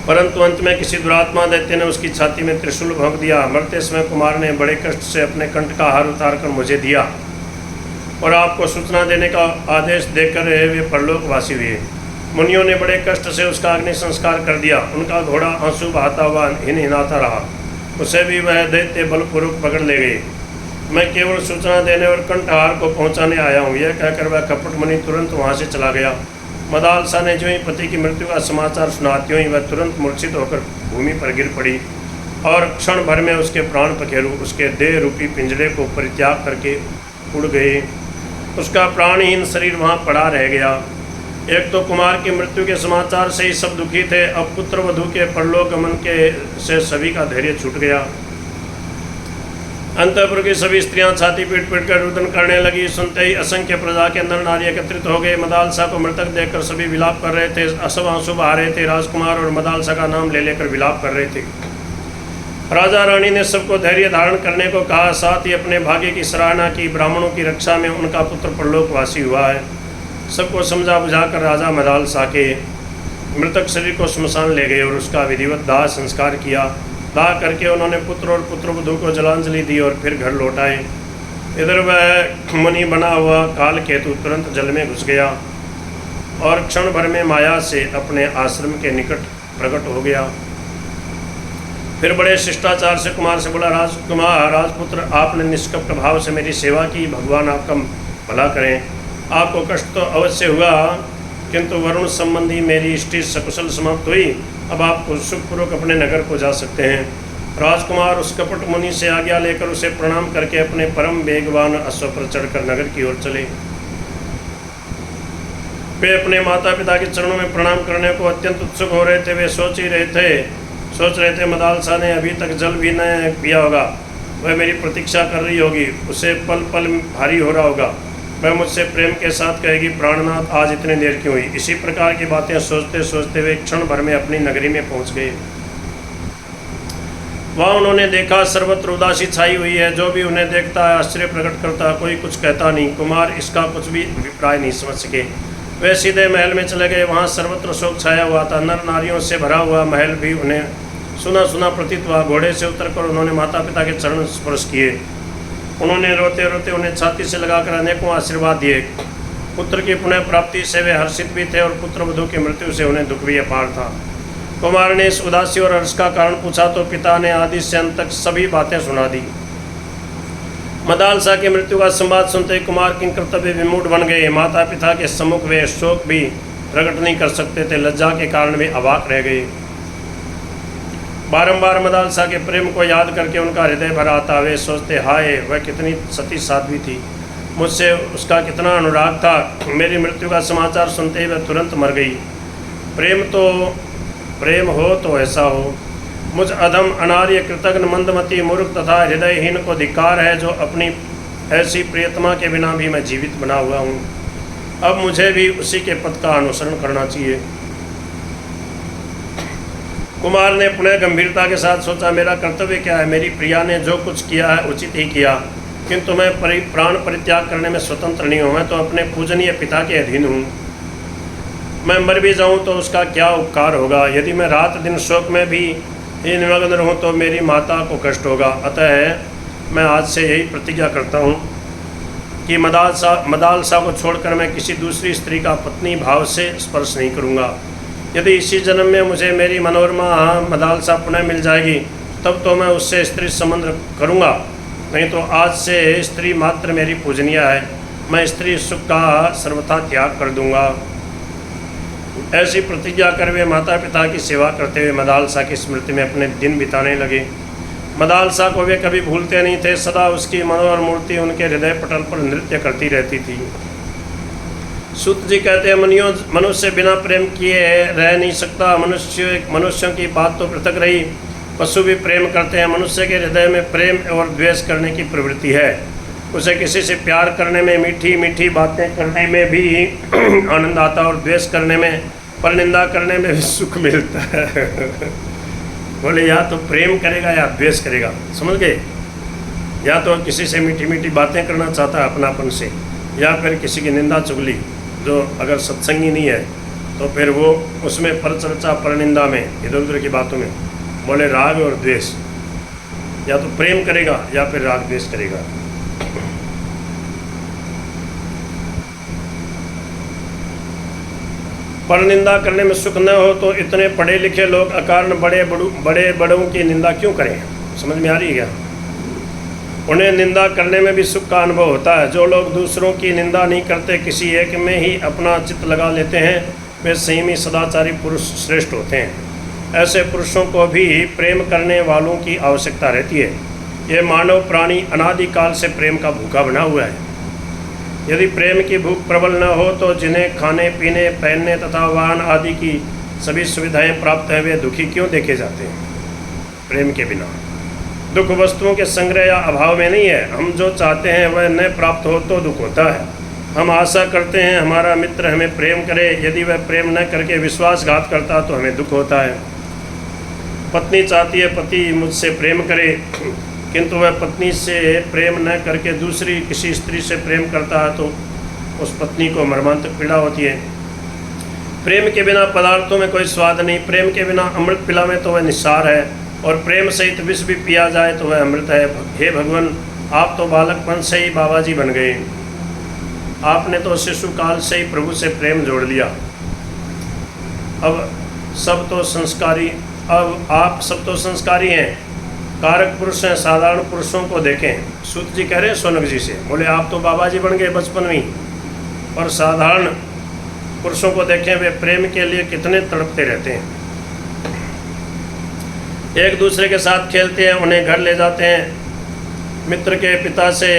परंतु अंत में किसी दुरात्मा दैत्य ने उसकी छाती में त्रिशूल भोंक दिया। मरते समय कुमार ने बड़े कष्ट से अपने कंठ का हार उतारकर मुझे दिया और आपको सूचना देने का आदेश देकर वे परलोकवासी हुए। मुनियों ने बड़े कष्ट से उसका अग्नि संस्कार कर दिया। उनका घोड़ा आंसू बहाता हुआ हिनहिनाता रहा। उसे भी वह दैत्य बलपूर्वक पकड़ ले गए। मैं केवल सूचना देने और कंठहार को पहुंचाने आया हूँ, यह कहकर वह कपट मुनि तुरंत वहाँ से चला गया। मदालसा ने जो ही पति की मृत्यु का समाचार सुना, त्यों ही वह तुरंत मूर्छित होकर भूमि पर गिर पड़ी और क्षण भर में उसके प्राण पखेरु उसके देह रूपी पिंजरे को परित्याग करके उड़ गए। उसका प्राणहीन शरीर वहाँ पड़ा रह गया। एक तो कुमार की मृत्यु के समाचार से ही सब दुखी थे, अब पुत्र वधू के परलोक गमन के से सभी का धैर्य छूट गया। अंतःपुर की सभी स्त्रियां छाती पीट पीट कर रुदन करने लगी। सुनते ही असंख्य प्रजा के अंदर नारी एकत्रित हो गए। मदालसा को मृतक देखकर सभी विलाप कर रहे थे, सब आंसू बहा रहे थे। राजकुमार और मदालसा का नाम ले लेकर विलाप कर रहे थे। राजा रानी ने सबको धैर्य धारण करने को कहा, साथ ही अपने भाग्य की सराहना की। ब्राह्मणों की रक्षा में उनका पुत्र परलोकवासी हुआ है। सबको समझा बुझाकर राजा मदालसा के मृतक शरीर को श्मशान ले गए और उसका विधिवत दाह संस्कार किया। दाह करके उन्होंने पुत्र और पुत्रवधू को जलांजलि दी और फिर घर लौट आए। इधर वह मुनि बना हुआ काल केतु तुरंत जल में घुस गया और क्षण भर में माया से अपने आश्रम के निकट प्रकट हो गया। फिर बड़े शिष्टाचार से कुमार से बोला, राजकुमार राजपुत्र, आपने निष्कपट भाव से मेरी सेवा की, भगवान आपका भला करें। आपको कष्ट तो अवश्य हुआ, किंतु वरुण संबंधी मेरी इष्टि सकुशल समाप्त हुई। अब आप सुखपूर्वक अपने नगर को जा सकते हैं। राजकुमार उस कपट मुनि से आज्ञा लेकर उसे प्रणाम करके अपने परम वेगवान अश्व पर चढ़कर नगर की ओर चले। वे अपने माता पिता के चरणों में प्रणाम करने को अत्यंत उत्सुक हो रहे थे। वे सोच रहे थे मदालसा ने अभी तक जल भी न पिया होगा, वह मेरी प्रतीक्षा कर रही होगी, उसे पल पल भारी हो रहा होगा, वह मुझसे प्रेम के साथ कहेगी, प्राणनाथ आज इतनी देर क्यों हुई। इसी प्रकार की बातें सोचते सोचते वे क्षण भर में अपनी नगरी में पहुंच गए। वहाँ उन्होंने देखा सर्वत्र उदासी छाई हुई है। जो भी उन्हें देखता है आश्चर्य प्रकट करता, कोई कुछ कहता नहीं। कुमार इसका कुछ भी अभिप्राय नहीं समझ सके। वे सीधे महल में चले गए। वहाँ सर्वत्र शोक छाया हुआ था। नर नारियों से भरा हुआ महल भी उन्हें सुना सुना प्रतीत हुआ। घोड़े से उतरकर उन्होंने माता पिता के चरण स्पर्श किए। उन्होंने रोते रोते उन्हें छाती से लगाकर अनेकों आशीर्वाद दिए। पुत्र की पुनः प्राप्ति से वे हर्षित भी थे और पुत्र वधू की मृत्यु से उन्हें दुख भी अपार था। कुमार ने इस उदासी और हर्ष का कारण पूछा तो पिता ने आदि से अंत तक सभी बातें सुना दी। मदालसा की मृत्यु का संवाद सुनते ही कुमार किं कर्तव्य विमूढ़ बन गए। माता पिता के सम्मुख वे शोक भी प्रकट नहीं कर सकते थे। लज्जा के कारण वे अवाक रह गए। बारंबार मदालसा के प्रेम को याद करके उनका हृदय भर आता। वे सोचते, हाय वह कितनी सती साध्वी थी, मुझसे उसका कितना अनुराग था। मेरी मृत्यु का समाचार सुनते ही वह तुरंत मर गई। प्रेम हो तो ऐसा हो। मुझ अधम अनार्य कृतघ्न मंदमती मूर्ख तथा हृदयहीन को धिक्कार है, जो अपनी ऐसी प्रियतमा के बिना भी मैं जीवित बना हुआ हूँ। अब मुझे भी उसी के पथ का अनुसरण करना चाहिए। कुमार ने पुनः गंभीरता के साथ सोचा, मेरा कर्तव्य क्या है। मेरी प्रिया ने जो कुछ किया है उचित ही किया, किंतु मैं प्राण परित्याग करने में स्वतंत्र नहीं हूँ। मैं तो अपने पूजनीय पिता के अधीन हूँ। मैं मर भी जाऊँ तो उसका क्या उपकार होगा। यदि मैं रात दिन शोक में भी निमग्न रहूँ तो मेरी माता को कष्ट होगा। अतः मैं आज से यही प्रतिज्ञा करता हूँ कि मदालसा को छोड़कर मैं किसी दूसरी स्त्री का पत्नी भाव से स्पर्श नहीं करूँगा। यदि इसी जन्म में मुझे मेरी मनोरमा मदालसा पुनः मिल जाएगी तब तो मैं उससे स्त्री संबंध करूँगा, नहीं तो आज से स्त्री मात्र मेरी पूजनीय है। मैं स्त्री सुख का सर्वथा त्याग कर दूँगा। ऐसी प्रतिज्ञा कर वे माता पिता की सेवा करते हुए मदालसा की स्मृति में अपने दिन बिताने लगे। मदालसा को वे कभी भूलते नहीं थे, सदा उसकी मनोहर मूर्ति उनके हृदय पटल पर नृत्य करती रहती थी। सूत जी कहते हैं, मनुष्य बिना प्रेम किए रह नहीं सकता। मनुष्यों की बात तो पृथक रही, पशु भी प्रेम करते हैं। मनुष्य के हृदय में प्रेम और द्वेष करने की प्रवृत्ति है। उसे किसी से प्यार करने में, मीठी मीठी बातें करने में भी आनंद आता और द्वेष करने में, परनिंदा करने में भी सुख मिलता है। बोले या तो प्रेम करेगा या द्वेष करेगा, समझ गए? या तो किसी से मीठी मीठी बातें करना चाहता है अपनापन से, या फिर किसी की निंदा चुगली, जो अगर सत्संगी नहीं है तो फिर वो उसमें परचर्चा परनिंदा में, इधर उधर की बातों में, बोले राग और द्वेष। या तो प्रेम करेगा या फिर राग द्वेष करेगा। परनिंदा करने में सुख न हो तो इतने पढ़े लिखे लोग अकारण बड़े बड़ों की निंदा क्यों करें? समझ में आ रही है क्या? उन्हें निंदा करने में भी सुख का अनुभव होता है। जो लोग दूसरों की निंदा नहीं करते, किसी एक में ही अपना चित्त लगा लेते हैं, वे संयमी सदाचारी पुरुष श्रेष्ठ होते हैं। ऐसे पुरुषों को भी प्रेम करने वालों की आवश्यकता रहती है। ये मानव प्राणी अनादिकाल से प्रेम का भूखा बना हुआ है। यदि प्रेम की भूख प्रबल न हो तो जिन्हें खाने पीने, पहनने तथा वाहन आदि की सभी सुविधाएं प्राप्त हैं, वे दुखी क्यों देखे जाते हैं? प्रेम के बिना दुख वस्तुओं के संग्रह या अभाव में नहीं है। हम जो चाहते हैं वह न प्राप्त हो तो दुख होता है। हम आशा करते हैं हमारा मित्र हमें प्रेम करे, यदि वह प्रेम न करके विश्वासघात करता तो हमें दुख होता है। पत्नी चाहती है पति मुझसे प्रेम करे, किंतु वह पत्नी से प्रेम न करके दूसरी किसी स्त्री से प्रेम करता है तो उस पत्नी को मर्मांतक पीड़ा होती है। प्रेम के बिना पदार्थों में कोई स्वाद नहीं। प्रेम के बिना अमृत पिलावे तो वह निस्सार है, और प्रेम सहित विष भी पिया जाए तो वह अमृत है। हे भगवान, आप तो बालकपन से ही बाबा जी बन गए। आपने तो शिशु काल से ही प्रभु से प्रेम जोड़ लिया। अब आप सब तो संस्कारी हैं, कारक पुरुष हैं। साधारण पुरुषों को देखें। सूत जी कह रहे हैं सोनक जी से, बोले आप तो बाबा जी बन गए बचपन में ही, और साधारण पुरुषों को देखें, वे प्रेम के लिए कितने तड़पते रहते हैं। एक दूसरे के साथ खेलते हैं, उन्हें घर ले जाते हैं। मित्र के पिता से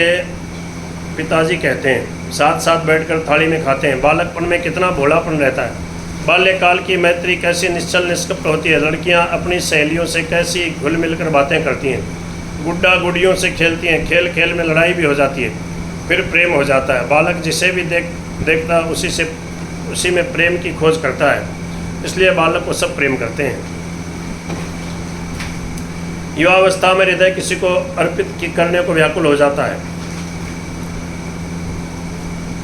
पिताजी कहते हैं, साथ साथ बैठकर थाली में खाते हैं। बालकपन में कितना भोलापन रहता है। बाल्यकाल की मैत्री कैसी निश्चल निष्कपट होती है। लड़कियां अपनी सहेलियों से कैसी घुल मिलकर बातें करती हैं, गुड्डा गुड़ियों से खेलती हैं। खेल खेल में लड़ाई भी हो जाती है, फिर प्रेम हो जाता है। बालक जिसे भी देखता उसी में प्रेम की खोज करता है, इसलिए बालक को सब प्रेम करते हैं। युवावस्था में हृदय किसी को अर्पित करने को व्याकुल हो जाता है,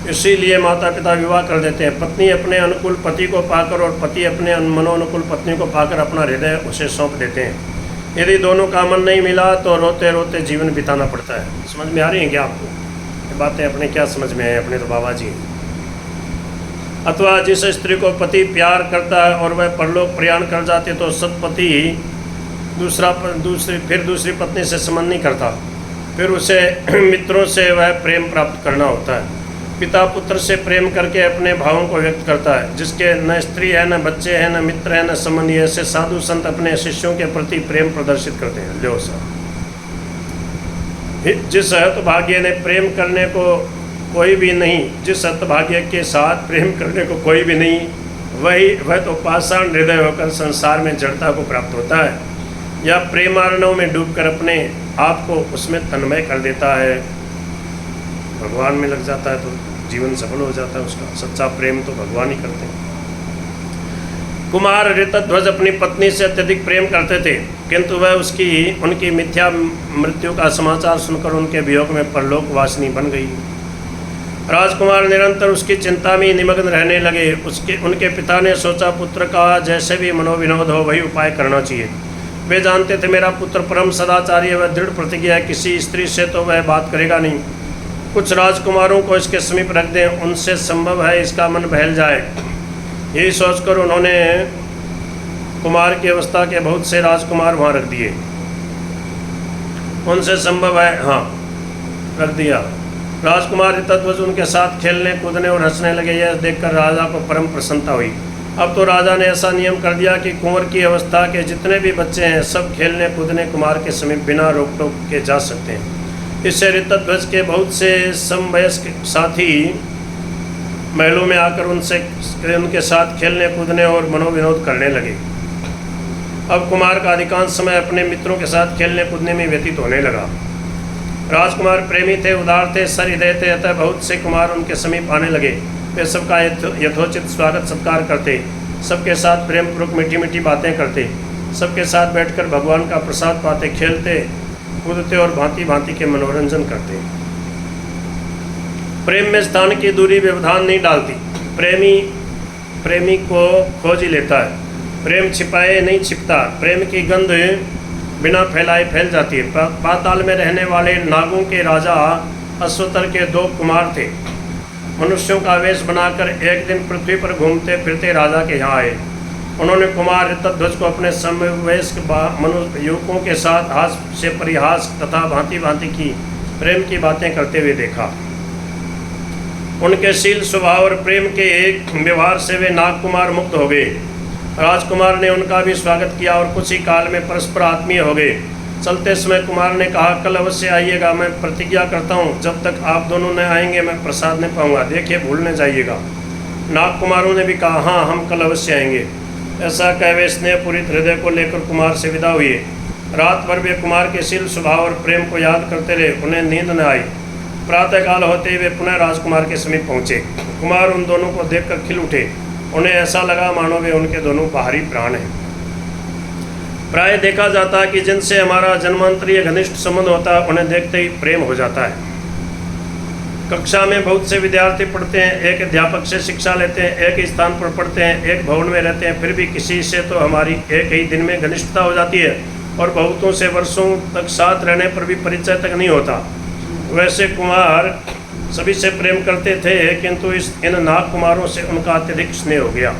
इसीलिए माता पिता विवाह कर देते हैं। पत्नी अपने अनुकूल पति को पाकर और पति अपने मनोनुकूल पत्नी को पाकर अपना हृदय उसे सौंप देते हैं। यदि दोनों का मन नहीं मिला तो रोते रोते जीवन बिताना पड़ता है। समझ में आ रही हैं क्या आपको ये बातें? अपने क्या समझ में आए? अपने तो बाबा जी। अथवा जिस स्त्री को पति प्यार करता है और वह परलोक प्रयाण कर जाते तो सतपति दूसरी पत्नी से संबंध नहीं करता, फिर उसे मित्रों से वह प्रेम प्राप्त करना होता है। पिता पुत्र से प्रेम करके अपने भावों को व्यक्त करता है। जिसके न स्त्री है, न बच्चे हैं, न मित्र है, न संबंधी, ऐसे साधु संत अपने शिष्यों के प्रति प्रेम प्रदर्शित करते हैं। लो सर, जिस हतभाग्य ने प्रेम करने को कोई भी नहीं, जिस हतभाग्य के साथ प्रेम करने को कोई भी नहीं, वह तो पाषाण हृदय होकर संसार में जड़ता को प्राप्त होता है, या प्रेमार्णव में डूबकर अपने आप को उसमें तन्मय कर देता है, भगवान में लग जाता है, तो जीवन सफल हो जाता है उसका। सच्चा प्रेम तो भगवान ही करते हैं। कुमार ऋतध्वज अपनी पत्नी से अत्यधिक प्रेम करते थे, किंतु वह उनकी मिथ्या मृत्यु का समाचार सुनकर उनके वियोग में परलोक वासिनी बन गई। राजकुमार निरंतर उसकी चिंता में निमग्न रहने लगे। उनके पिता ने सोचा, पुत्र का जैसे भी मनोविनोद हो वही उपाय करना चाहिए। वे जानते थे मेरा पुत्र परम सदाचारी है, वह दृढ़ प्रतिज्ञा है, किसी स्त्री से तो वह बात करेगा नहीं। कुछ राजकुमारों को इसके समीप रख दें, उनसे संभव है इसका मन बहल जाए। यही सोचकर उन्होंने कुमार की अवस्था के बहुत से राजकुमार वहाँ रख दिए। उनसे संभव है, हाँ, रख दिया। राजकुमार ऋतध्वज उनके साथ खेलने कूदने और हंसने लगे। यह देखकर राजा को परम प्रसन्नता हुई। अब तो राजा ने ऐसा नियम कर दिया कि कुंवर की अवस्था के जितने भी बच्चे हैं सब खेलने कूदने कुमार के समीप बिना रोक टोक के जा सकते हैं। इससे ऋतध्वज के बहुत से समवयस्क साथी महलों में आकर उनके साथ खेलने कूदने और मनोविनोद करने लगे। अब कुमार का अधिकांश समय अपने मित्रों के साथ खेलने कूदने में व्यतीत होने लगा। राजकुमार प्रेमी थे, उदार थे, सहृदय थे, अतः बहुत से कुमार उनके समीप आने लगे। वे सबका यथोचित स्वागत सत्कार करते, सबके साथ प्रेम पूर्वक मीठी मीठी बातें करते, सबके साथ बैठकर भगवान का प्रसाद पाते, खेलते कूदते और भांति भांति के मनोरंजन करते। प्रेम में स्थान की दूरी व्यवधान नहीं डालती। प्रेमी को खोज ही लेता है। प्रेम छिपाए नहीं छिपता। प्रेम की गंध बिना फैलाए फैल जाती है। पाताल में रहने वाले नागों के राजा अश्वतर के 2 कुमार थे। मनुष्यों का वेश बनाकर एक दिन पृथ्वी पर घूमते फिरते राजा के यहाँ आए। उन्होंने कुमार ऋतध्वज को अपने समवयस्क युवकों के साथ हास्य परिहास तथा भांति भांति की प्रेम की बातें करते हुए देखा। उनके शील स्वभाव और प्रेम के एक व्यवहार से वे नागकुमार मुक्त हो गए। राजकुमार ने उनका भी स्वागत किया और कुछ ही काल में परस्पर आत्मीय हो गए। चलते समय कुमार ने कहा, कल अवश्य आइएगा। मैं प्रतिज्ञा करता हूँ जब तक आप दोनों न आएंगे मैं प्रसाद नहीं पाऊंगा। देखिए भूलने जाइएगा। नागकुमारों ने भी कहा, हाँ हम कल अवश्य आएंगे। ऐसा कह वे स्नेहपूरित हृदय को लेकर कुमार से विदा हुए। रात भर वे कुमार के शील स्वभाव और प्रेम को याद करते रहे। उन्हें नींद न आई। प्रातःकाल होते ही वे पुनः राजकुमार के समीप पहुँचे। कुमार उन दोनों को देखकर खिल उठे। उन्हें ऐसा लगा मानो वे उनके दोनों बाहरी प्राण हैं। प्राय देखा जाता है कि जिनसे हमारा जन्मांतरीय घनिष्ठ संबंध होता है उन्हें देखते ही प्रेम हो जाता है। कक्षा में बहुत से विद्यार्थी पढ़ते हैं, एक अध्यापक से शिक्षा लेते हैं, एक ही स्थान पर पढ़ते हैं, एक भवन में रहते हैं, फिर भी किसी से तो हमारी एक ही दिन में घनिष्ठता हो जाती है और बहुतों से वर्षों तक साथ रहने पर भी परिचय तक नहीं होता। वैसे कुमार सभी से प्रेम करते थे, किंतु इन नाग कुमारों से उनका अत्यधिक स्नेह हो गया।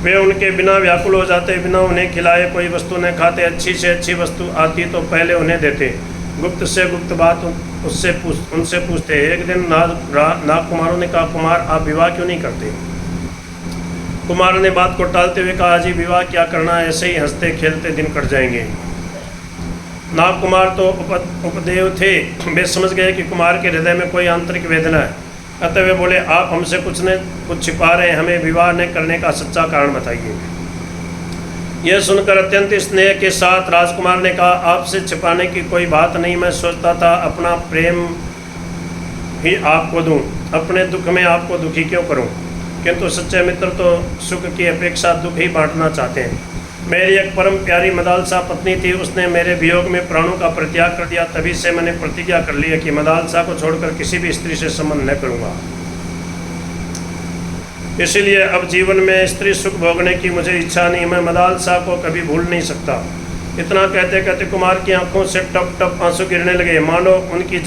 वे उनके बिना व्याकुल हो जाते, बिना उन्हें खिलाए कोई वस्तु न खाते। अच्छी से अच्छी वस्तु आती तो पहले उन्हें देते, गुप्त से गुप्त बात उनसे पूछते। एक दिन नाग कुमारों ने कहा, कुमार आप विवाह क्यों नहीं करते? कुमार ने बात को टालते हुए कहा, जी विवाह क्या करना, ऐसे ही हंसते खेलते दिन कट जाएंगे। नाग कुमार तो उपदेव थे। वे समझ गए कि कुमार के हृदय में कोई आंतरिक वेदना है, अतः वे बोले, आप हमसे कुछ छिपा रहे हैं, हमें विवाह न करने का सच्चा कारण बताइए। यह सुनकर अत्यंत स्नेह के साथ राजकुमार ने कहा, आपसे छिपाने की कोई बात नहीं। मैं सोचता था अपना प्रेम ही आपको दूं, अपने दुख में आपको दुखी क्यों करूं? किंतु सच्चे मित्र तो सुख की अपेक्षा दुख ही बांटना चाहते हैं। मेरी एक परम प्यारी मदालसा पत्नी थी, उसने मेरे वियोग में प्राणों का परित्याग कर दिया। तभी से मैंने प्रतिज्ञा कर ली है कि मदालसा को छोड़कर किसी भी स्त्री से संबंध न करूंगा। इसलिए अब जीवन में स्त्री सुख भोगने की मुझे इच्छा नहीं। मैं मदालसा को कभी भूल नहीं सकता। इतना कहते कहते कुमार की आंखों से टप टप आंसू गिरने लगे, मानो उनकी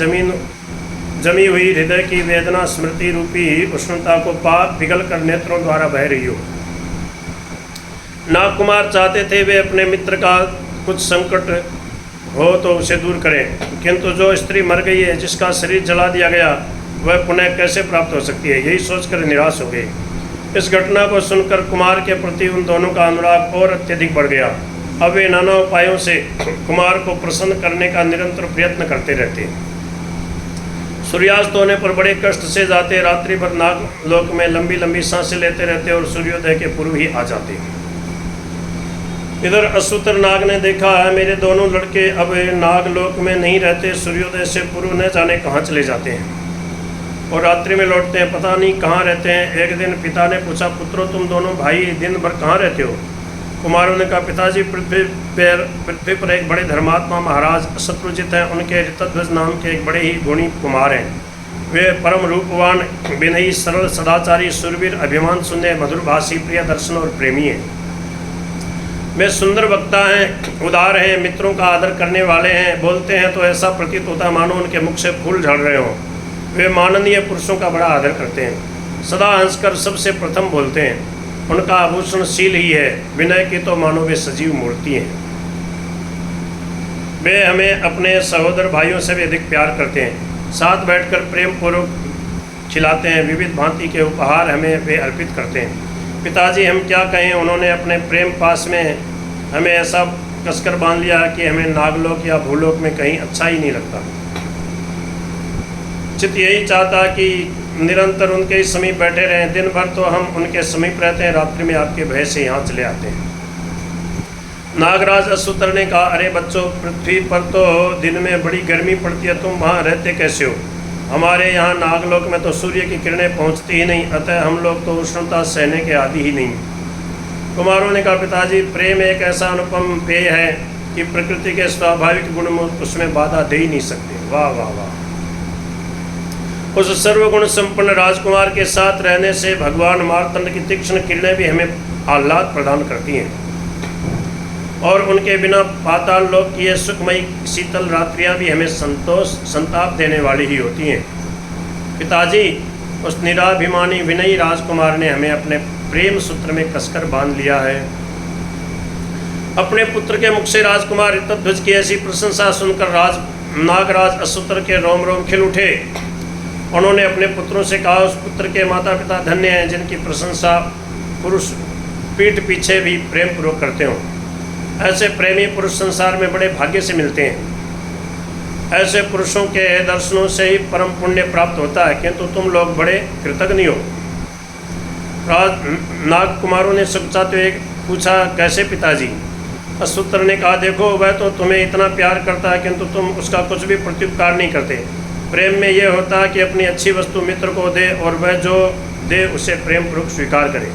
जमी हुई हृदय की वेदना स्मृति रूपी उष्णता को पिघल कर नेत्रों द्वारा बह रही हो। नागकुमार चाहते थे वे अपने मित्र का कुछ संकट हो तो उसे दूर करें, किंतु जो स्त्री मर गई है, जिसका शरीर जला दिया गया, वह पुनः कैसे प्राप्त हो सकती है, यही सोचकर निराश हो गए। इस घटना को सुनकर कुमार के प्रति उन दोनों का अनुराग और अत्यधिक बढ़ गया। अब वे नाना उपायों से कुमार को प्रसन्न करने का निरंतर प्रयत्न करते रहते। सूर्यास्त होने पर बड़े कष्ट से जाते, रात्रि भर नाग लोक में लंबी लंबी सांसें लेते रहते और सूर्योदय के पूर्व ही आ जाते। इधर अश्वतर नाग ने देखा है मेरे दोनों लड़के अब नागलोक में नहीं रहते, सूर्योदय से पूर्व न जाने कहाँ चले जाते हैं और रात्रि में लौटते हैं, पता नहीं कहाँ रहते हैं। एक दिन पिता ने पूछा, पुत्रों तुम दोनों भाई दिन भर कहाँ रहते हो? कुमारों ने कहा, पिताजी पृथ्वी पर एक बड़े धर्मात्मा महाराज शत्रुजित हैं, उनके ऋतध्वज नाम के एक बड़े ही गुणी कुमार हैं। वे परम रूपवान, विनयी, सरल, सदाचारी, सुरवीर, अभिमान शून्य, मधुरभाषी, प्रिय दर्शन और प्रेमी हैं। वे सुंदर वक्ता हैं, उदार हैं, मित्रों का आदर करने वाले हैं। बोलते हैं तो ऐसा प्रतीत होता मानो उनके मुख से फूल झड़ रहे हों। वे माननीय पुरुषों का बड़ा आदर करते हैं, सदा हंसकर सबसे प्रथम बोलते हैं। उनका आभूषण शील ही है, विनय की तो मानो वे सजीव मूर्ति हैं। वे हमें अपने सहोदर भाइयों से भी अधिक प्यार करते हैं, साथ बैठकर प्रेम पूर्वक खिलाते हैं। विविध भांति के उपहार हमें वे अर्पित करते हैं। पिताजी हम क्या कहें, उन्होंने अपने प्रेम पास में हमें ऐसा कसकर बांध लिया कि हमें नागलोक या भूलोक में कहीं अच्छा ही नहीं लगता। चित्त यही चाहता कि निरंतर उनके ही समीप बैठे रहें। दिन भर तो हम उनके समीप रहते हैं, रात्रि में आपके भय से यहाँ चले आते हैं। नागराज अश्वतर ने कहा, अरे बच्चों, पृथ्वी पर तो दिन में बड़ी गर्मी पड़ती है, तुम वहाँ रहते कैसे हो? हमारे यहाँ नागलोक में तो सूर्य की किरणें पहुँचती ही नहीं, अतः हम लोग तो उष्णता सहने के आदि ही नहीं। कुमारों ने कहा, पिताजी, प्रेम एक ऐसा अनुपम पेय है कि प्रकृति के स्वाभाविक गुण में उसमें बाधा दे ही नहीं सकते। वाह वाह वाह। उस सर्वगुण संपन्न राजकुमार के साथ रहने से भगवान मार्तंड की तीक्ष्ण किरणें भी हमें आह्लाद प्रदान करती हैं, और उनके बिना पाताल लोक की ये सुखमयी शीतल रात्रियां भी हमें संताप देने वाली ही होती हैं। पिताजी, उस निराभिमानी विनयी राजकुमार ने हमें अपने प्रेम सूत्र में कसकर बांध लिया है। अपने पुत्र के मुख से राजकुमार ऋतध्वज की ऐसी प्रशंसा सुनकर नागराज अश्वतर के रोम रोम खिल उठे। उन्होंने अपने पुत्रों से कहा, उस पुत्र के माता पिता धन्य हैं जिनकी प्रशंसा पुरुष पीठ पीछे भी प्रेम पूर्वक करते हों। ऐसे प्रेमी पुरुष संसार में बड़े भाग्य से मिलते हैं। ऐसे पुरुषों के दर्शनों से ही परम पुण्य प्राप्त होता है, किंतु तुम लोग बड़े कृतज्ञ हो। नाग कुमारों ने सुखचाते हुए पूछा, कैसे पिताजी? अश्वतर ने कहा, देखो, वह तो तुम्हें इतना प्यार करता है, किंतु तुम उसका कुछ भी प्रत्युपकार नहीं करते। प्रेम में यह होता है कि अपनी अच्छी वस्तु मित्र को दे, और वह जो दे उसे प्रेम पूर्वक स्वीकार करे।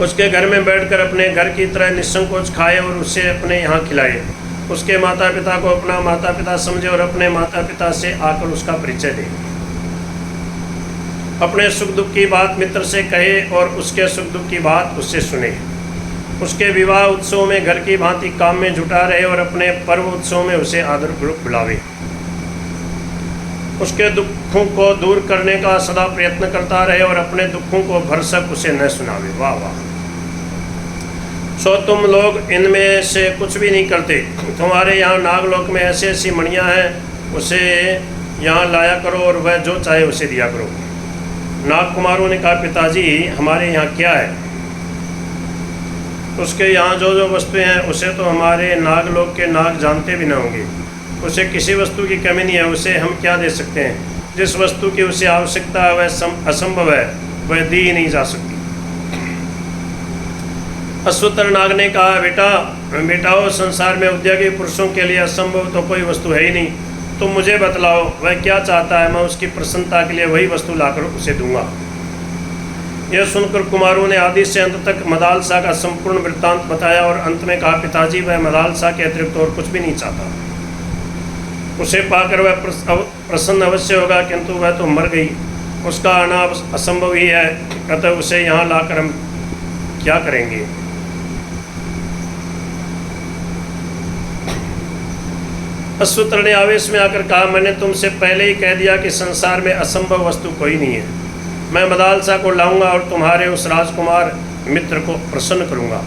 उसके घर में बैठकर अपने घर की तरह निसंकोच खाए और उसे अपने यहाँ खिलाए। उसके माता पिता को अपना माता पिता समझे और अपने माता पिता से आकर उसका परिचय दे। अपने सुख दुख की बात मित्र से कहे और उसके सुख दुख की बात उससे सुने। उसके विवाह उत्सव में घर की भांति काम में जुटा रहे और अपने पर्व उत्सव में उसे आदरपूर्वक बुलावे। उसके दुखों को दूर करने का सदा प्रयत्न करता रहे और अपने दुखों को भरसक उसे न सुनावे। वाह वाह। सो तुम लोग इनमें से कुछ भी नहीं करते। तुम्हारे यहाँ नागलोक में ऐसी ऐसी मणियाँ हैं, उसे यहाँ लाया करो और वह जो चाहे उसे दिया करो। नाग कुमारों ने कहा, पिताजी, हमारे यहाँ क्या है? उसके यहाँ जो जो वस्तुएं हैं उसे तो हमारे नागलोक के नाग जानते भी न होंगे। उसे किसी वस्तु की कमी नहीं है, उसे हम क्या दे सकते हैं? जिस वस्तु की उसे आवश्यकता है वह असंभव है, वह दी ही नहीं जा सकती। अश्वतर नाग ने कहा, बेटाओ, संसार में उद्योगी पुरुषों के लिए असंभव तो कोई वस्तु है ही नहीं। तुम मुझे बतलाओ, वह क्या चाहता है, मैं उसकी प्रसन्नता के लिए वही वस्तु लाकर उसे दूंगा। यह सुनकर कुमारों ने आदि से अंत तक मदालसा का संपूर्ण वृत्तांत बताया और अंत में कहा, पिताजी, वह मदालसा के अतिरिक्त और कुछ भी नहीं चाहता। उसे पाकर वह प्रसन्न अवश्य होगा, किंतु वह तो मर गई, उसका आना असंभव ही है, अतः उसे यहाँ लाकर हम क्या करेंगे? अश्वतर ने आवेश में आकर कहा, मैंने तुमसे पहले ही कह दिया कि संसार में असंभव वस्तु कोई नहीं है। मैं मदालसा को लाऊंगा और तुम्हारे उस राजकुमार मित्र को प्रसन्न करूंगा।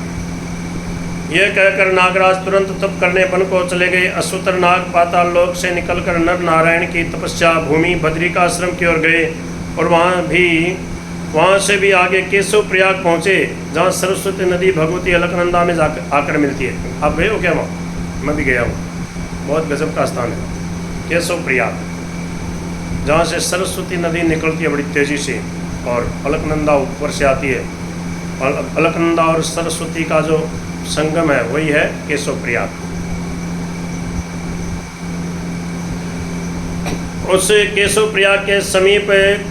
यह कहकर नागराज तुरंत तप करने वन को चले गए। अश्वतर नाग पाताल लोक से निकलकर नर नारायण की तपस्या भूमि बद्रिकाश्रम की ओर गए और वहाँ से भी आगे केशव प्रयाग पहुँचे, जहाँ सरस्वती नदी भगवती अलकनंदा में आकर मिलती है। आप गए हो क्या वहाँ? मैं भी गया हूँ, बहुत गजब का स्थान है केशव प्रयाग, जहाँ से सरस्वती नदी निकलती है बड़ी तेज़ी से और अलकनंदा ऊपर से आती है। और अलकनंदा और सरस्वती का जो संगम है वही है केशव प्रयाग। उस केशव प्रयाग के समीप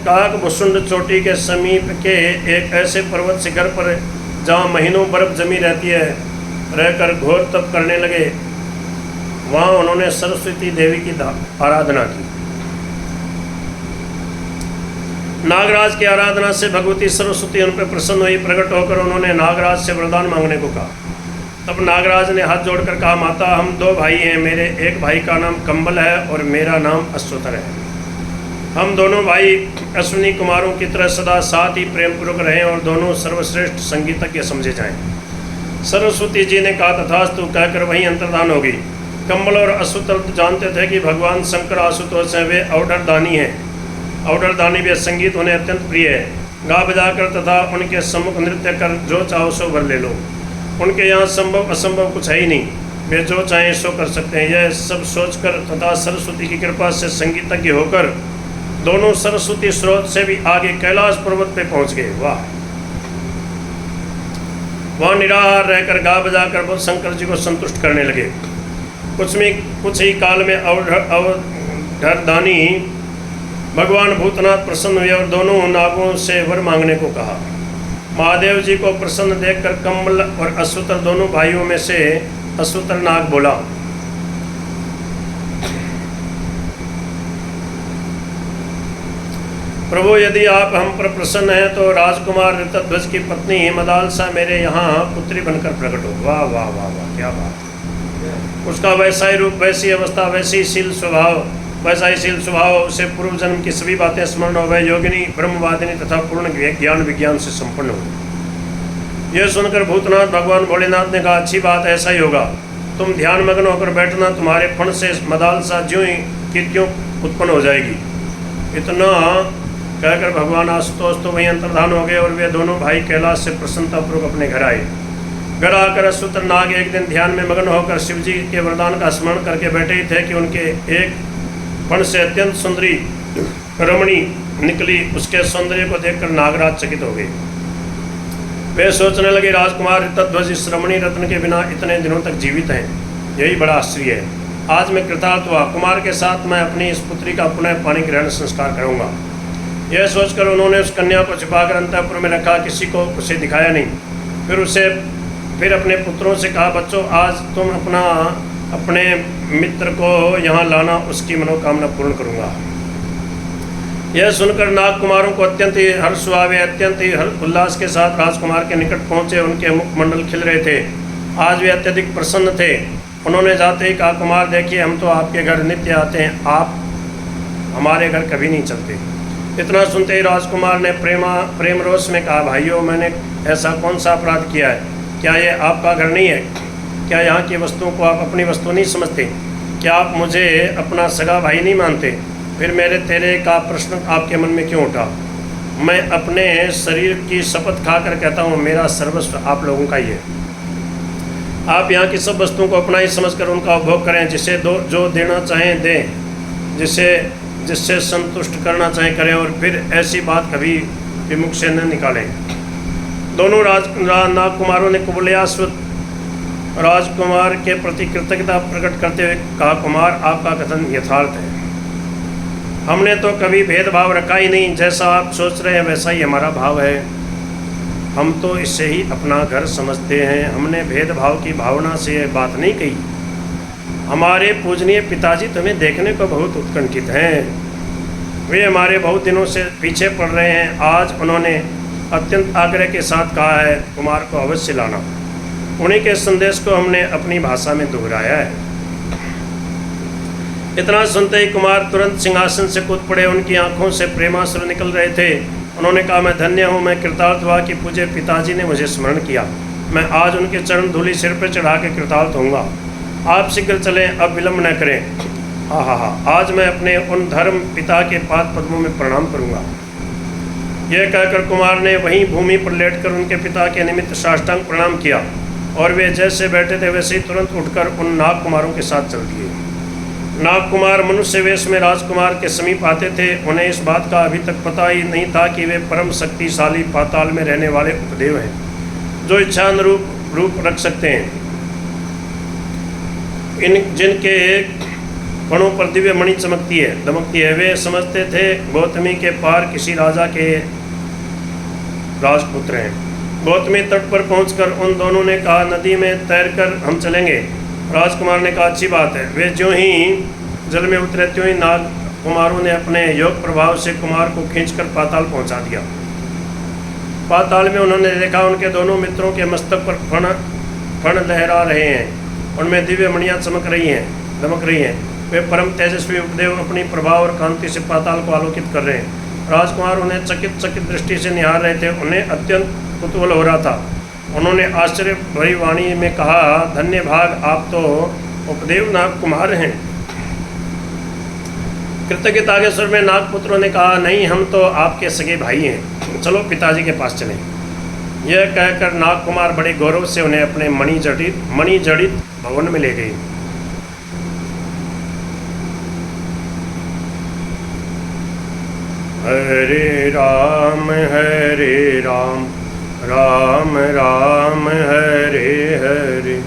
काकभुसुंड चोटी के समीप के एक ऐसे पर्वत शिखर पर जहाँ महीनों बर्फ जमी रहती है रहकर घोर तप करने लगे। वहाँ उन्होंने सरस्वती देवी की आराधना की। नागराज की आराधना से भगवती सरस्वती उन पर प्रसन्न हुई। प्रकट होकर उन्होंने नागराज से वरदान मांगने को कहा। तब नागराज ने हाथ जोड़कर कहा, माता, हम दो भाई हैं। मेरे एक भाई का नाम कंबल है और मेरा नाम अश्वतर है। हम दोनों भाई अश्विनी कुमारों की तरह सदा साथ ही प्रेमपूर्वक रहें और दोनों सर्वश्रेष्ठ संगीतज्ञ समझे जाएं। सरस्वती जी ने कहा, तथास्तु कहकर वहीं अंतर्धान हो गई। कंबल और अश्वतर जानते थे कि भगवान शंकर आशुतोष हैं, वे औडर दानी हैं। औडर दानी वे संगीत उन्हें अत्यंत प्रिय है। गा बजाकर तथा उनके सम्मुख नृत्य कर जो चाहो सो वर ले लो। उनके यहाँ संभव असंभव कुछ है ही नहीं, वे जो चाहें सो कर सकते हैं। यह सब सोचकर तथा सरस्वती की कृपा से संगीतज्ञ होकर दोनों सरस्वती स्रोत से भी आगे कैलाश पर्वत पे पहुंच गए। वाह! वहाँ निराहार रहकर गा बजाकर वो शंकर जी को संतुष्ट करने लगे। कुछ ही काल में अवधरदानी भगवान भूतनाथ प्रसन्न हुए और दोनों नागों से वर मांगने को कहा। महादेव जी को प्रसन्न देखकर कम्बल और अश्वतर दोनों भाइयों में से अश्वतर नाग बोला, प्रभु यदि आप हम पर प्रसन्न हैं तो राजकुमार ऋतध्वज की पत्नी मदालसा मेरे यहाँ पुत्री बनकर प्रकट हो। वाह वाह वाह वाह, क्या बात! उसका वैसा ही रूप, वैसी अवस्था, वैसा ही शील स्वभाव, उसे पूर्व जन्म की सभी बातें स्मरण हो। वह योगिनी, ब्रह्मवादिनी तथा पूर्ण ज्ञान विज्ञान से संपन्न हो। यह सुनकर भूतनाथ भगवान भोलेनाथ ने कहा, अच्छी बात, ऐसा ही होगा। तुम ध्यान मग्न होकर बैठना, तुम्हारे फण से मदालसा ज्यों ही की त्यों उत्पन्न हो जाएगी। इतना कहकर भगवान आशुतोष तो वहीं अंतर्धान हो गए और वे दोनों भाई कैलाश से प्रसन्नतापूर्वक अपने घर आए। घर आकर अश्वतर नाग एक दिन ध्यान में मग्न होकर शिव जी के वरदान का स्मरण करके बैठे ही थे कि उनके एक फण से अत्यंत सुंदरी रमणी निकली। उसके सौंदर्य को देखकर नागराज चकित हो गए। वे सोचने लगे, राजकुमार ऋतध्वज इस रमणी रत्न के बिना इतने दिनों तक जीवित हैं, यही बड़ा आश्चर्य है। आज मैं कृतार्थ हुआ, कुमार के साथ मैं अपनी इस पुत्री का पुनः पानी ग्रहण संस्कार करूँगा। यह सोचकर उन्होंने उस कन्या को छिपाकर अंतःपुर में रखा, किसी को उसे दिखाया नहीं। फिर अपने पुत्रों से कहा, बच्चों आज तुम अपने मित्र को यहाँ लाना, उसकी मनोकामना पूर्ण करूँगा। यह सुनकर नाग कुमारों को अत्यंत ही हर्ष हुआ। वे अत्यंत ही उल्लास के साथ राजकुमार के निकट पहुँचे। उनके मुखमंडल खिल रहे थे, आज वे अत्यधिक प्रसन्न थे। उन्होंने जाते ही कहा, कुमार देखिए, हम तो आपके घर नित्य आते हैं, आप हमारे घर कभी नहीं चलते। इतना सुनते ही राजकुमार ने प्रेम रोष में कहा, भाइयों मैंने ऐसा कौन सा अपराध किया है? क्या ये आपका घर नहीं है? क्या यहाँ की वस्तुओं को आप अपनी वस्तु नहीं समझते? क्या आप मुझे अपना सगा भाई नहीं मानते? फिर मेरे तेरे का प्रश्न आपके मन में क्यों उठा? मैं अपने शरीर की शपथ खाकर कहता हूँ, मेरा सर्वस्व आप लोगों का ही है। आप यहाँ की सब वस्तुओं को अपना ही समझकर उनका उपभोग करें। जिसे जो देना चाहें दें, जिससे संतुष्ट करना चाहें करें, और फिर ऐसी बात कभी भी मुख से न निकालें। दोनों नागकुमारों ने कुबलयाश्व राजकुमार के प्रति कृतज्ञता प्रकट करते हुए कहा, कुमार आपका कथन यथार्थ है। हमने तो कभी भेदभाव रखा ही नहीं, जैसा आप सोच रहे हैं वैसा ही हमारा भाव है। हम तो इससे ही अपना घर समझते हैं, हमने भेदभाव की भावना से यह बात नहीं कही। हमारे पूजनीय पिताजी तुम्हें देखने को बहुत उत्कंठित हैं, वे हमारे बहुत दिनों से पीछे पड़ रहे हैं। आज उन्होंने अत्यंत आग्रह के साथ कहा है, कुमार को अवश्य लाना। उन्हीं के संदेश को हमने अपनी भाषा में दोहराया है। इतना सुनते ही कुमार तुरंत सिंहासन से कूद पड़े। उनकी आंखों से प्रेमाश्रु निकल रहे थे। उन्होंने कहा, मैं धन्य हूँ, मैं कृतार्थ हुआ कि पूज्य पिताजी ने मुझे स्मरण किया। मैं आज उनके चरण धूलि सिर पर चढ़ा के कृतार्थ होऊंगा। आप शीघ्र चलें, अब विलम्ब न करें। आज मैं अपने उन धर्म पिता के पाद पद्मों में प्रणाम करूंगा। यह कहकर कुमार ने वहीं भूमि पर लेटकर उनके पिता के निमित्त साष्टांग प्रणाम किया और वे जैसे बैठे थे वैसे ही तुरंत उठकर उन नाग कुमारों के साथ चल दिए। नाग कुमार मनुष्य वेश में राजकुमार के समीप आते थे। उन्हें इस बात का अभी तक पता ही नहीं था कि वे परम शक्तिशाली पाताल में रहने वाले उपदेव हैं, जो इच्छानुरूप रूप रख सकते हैं। जिनके फणों पर दिव्य मणि दमकती है। वे समझते थे गौतमी के पार किसी राजा के राजपुत्र हैं। गौतमी तट पर पहुंचकर उन दोनों ने कहा, नदी में तैरकर हम चलेंगे। राजकुमार ने कहा, अच्छी बात है। वे ज्यों ही जल में उतरे त्यों ही नाग कुमारों ने अपने योग प्रभाव से कुमार को खींचकर पाताल पहुंचा दिया। पाताल में उन्होंने देखा उनके दोनों मित्रों के मस्तक पर फण लहरा रहे हैं, उनमें दिव्य मणियाँ दमक रही हैं। वे परम तेजस्वी उपदेव अपनी प्रभाव और कांति से पाताल को आलोकित कर रहे हैं। राजकुमार उन्हें चकित दृष्टि से निहार रहे थे। उन्हें अत्यंत कुतूहल हो रहा था। उन्होंने आश्चर्य भरी वाणी में कहा, धन्य भाग, आप तो उपदेव नाग कुमार हैं। कृतज्ञता के स्वर में नागपुत्रों ने कहा, नहीं, हम तो आपके सगे भाई हैं, चलो पिताजी के पास चलें। यह कहकर नागकुमार बड़े गौरव से उन्हें अपने मणिजड़ित भवन में ले गए। हरे राम राम राम हरे हरे।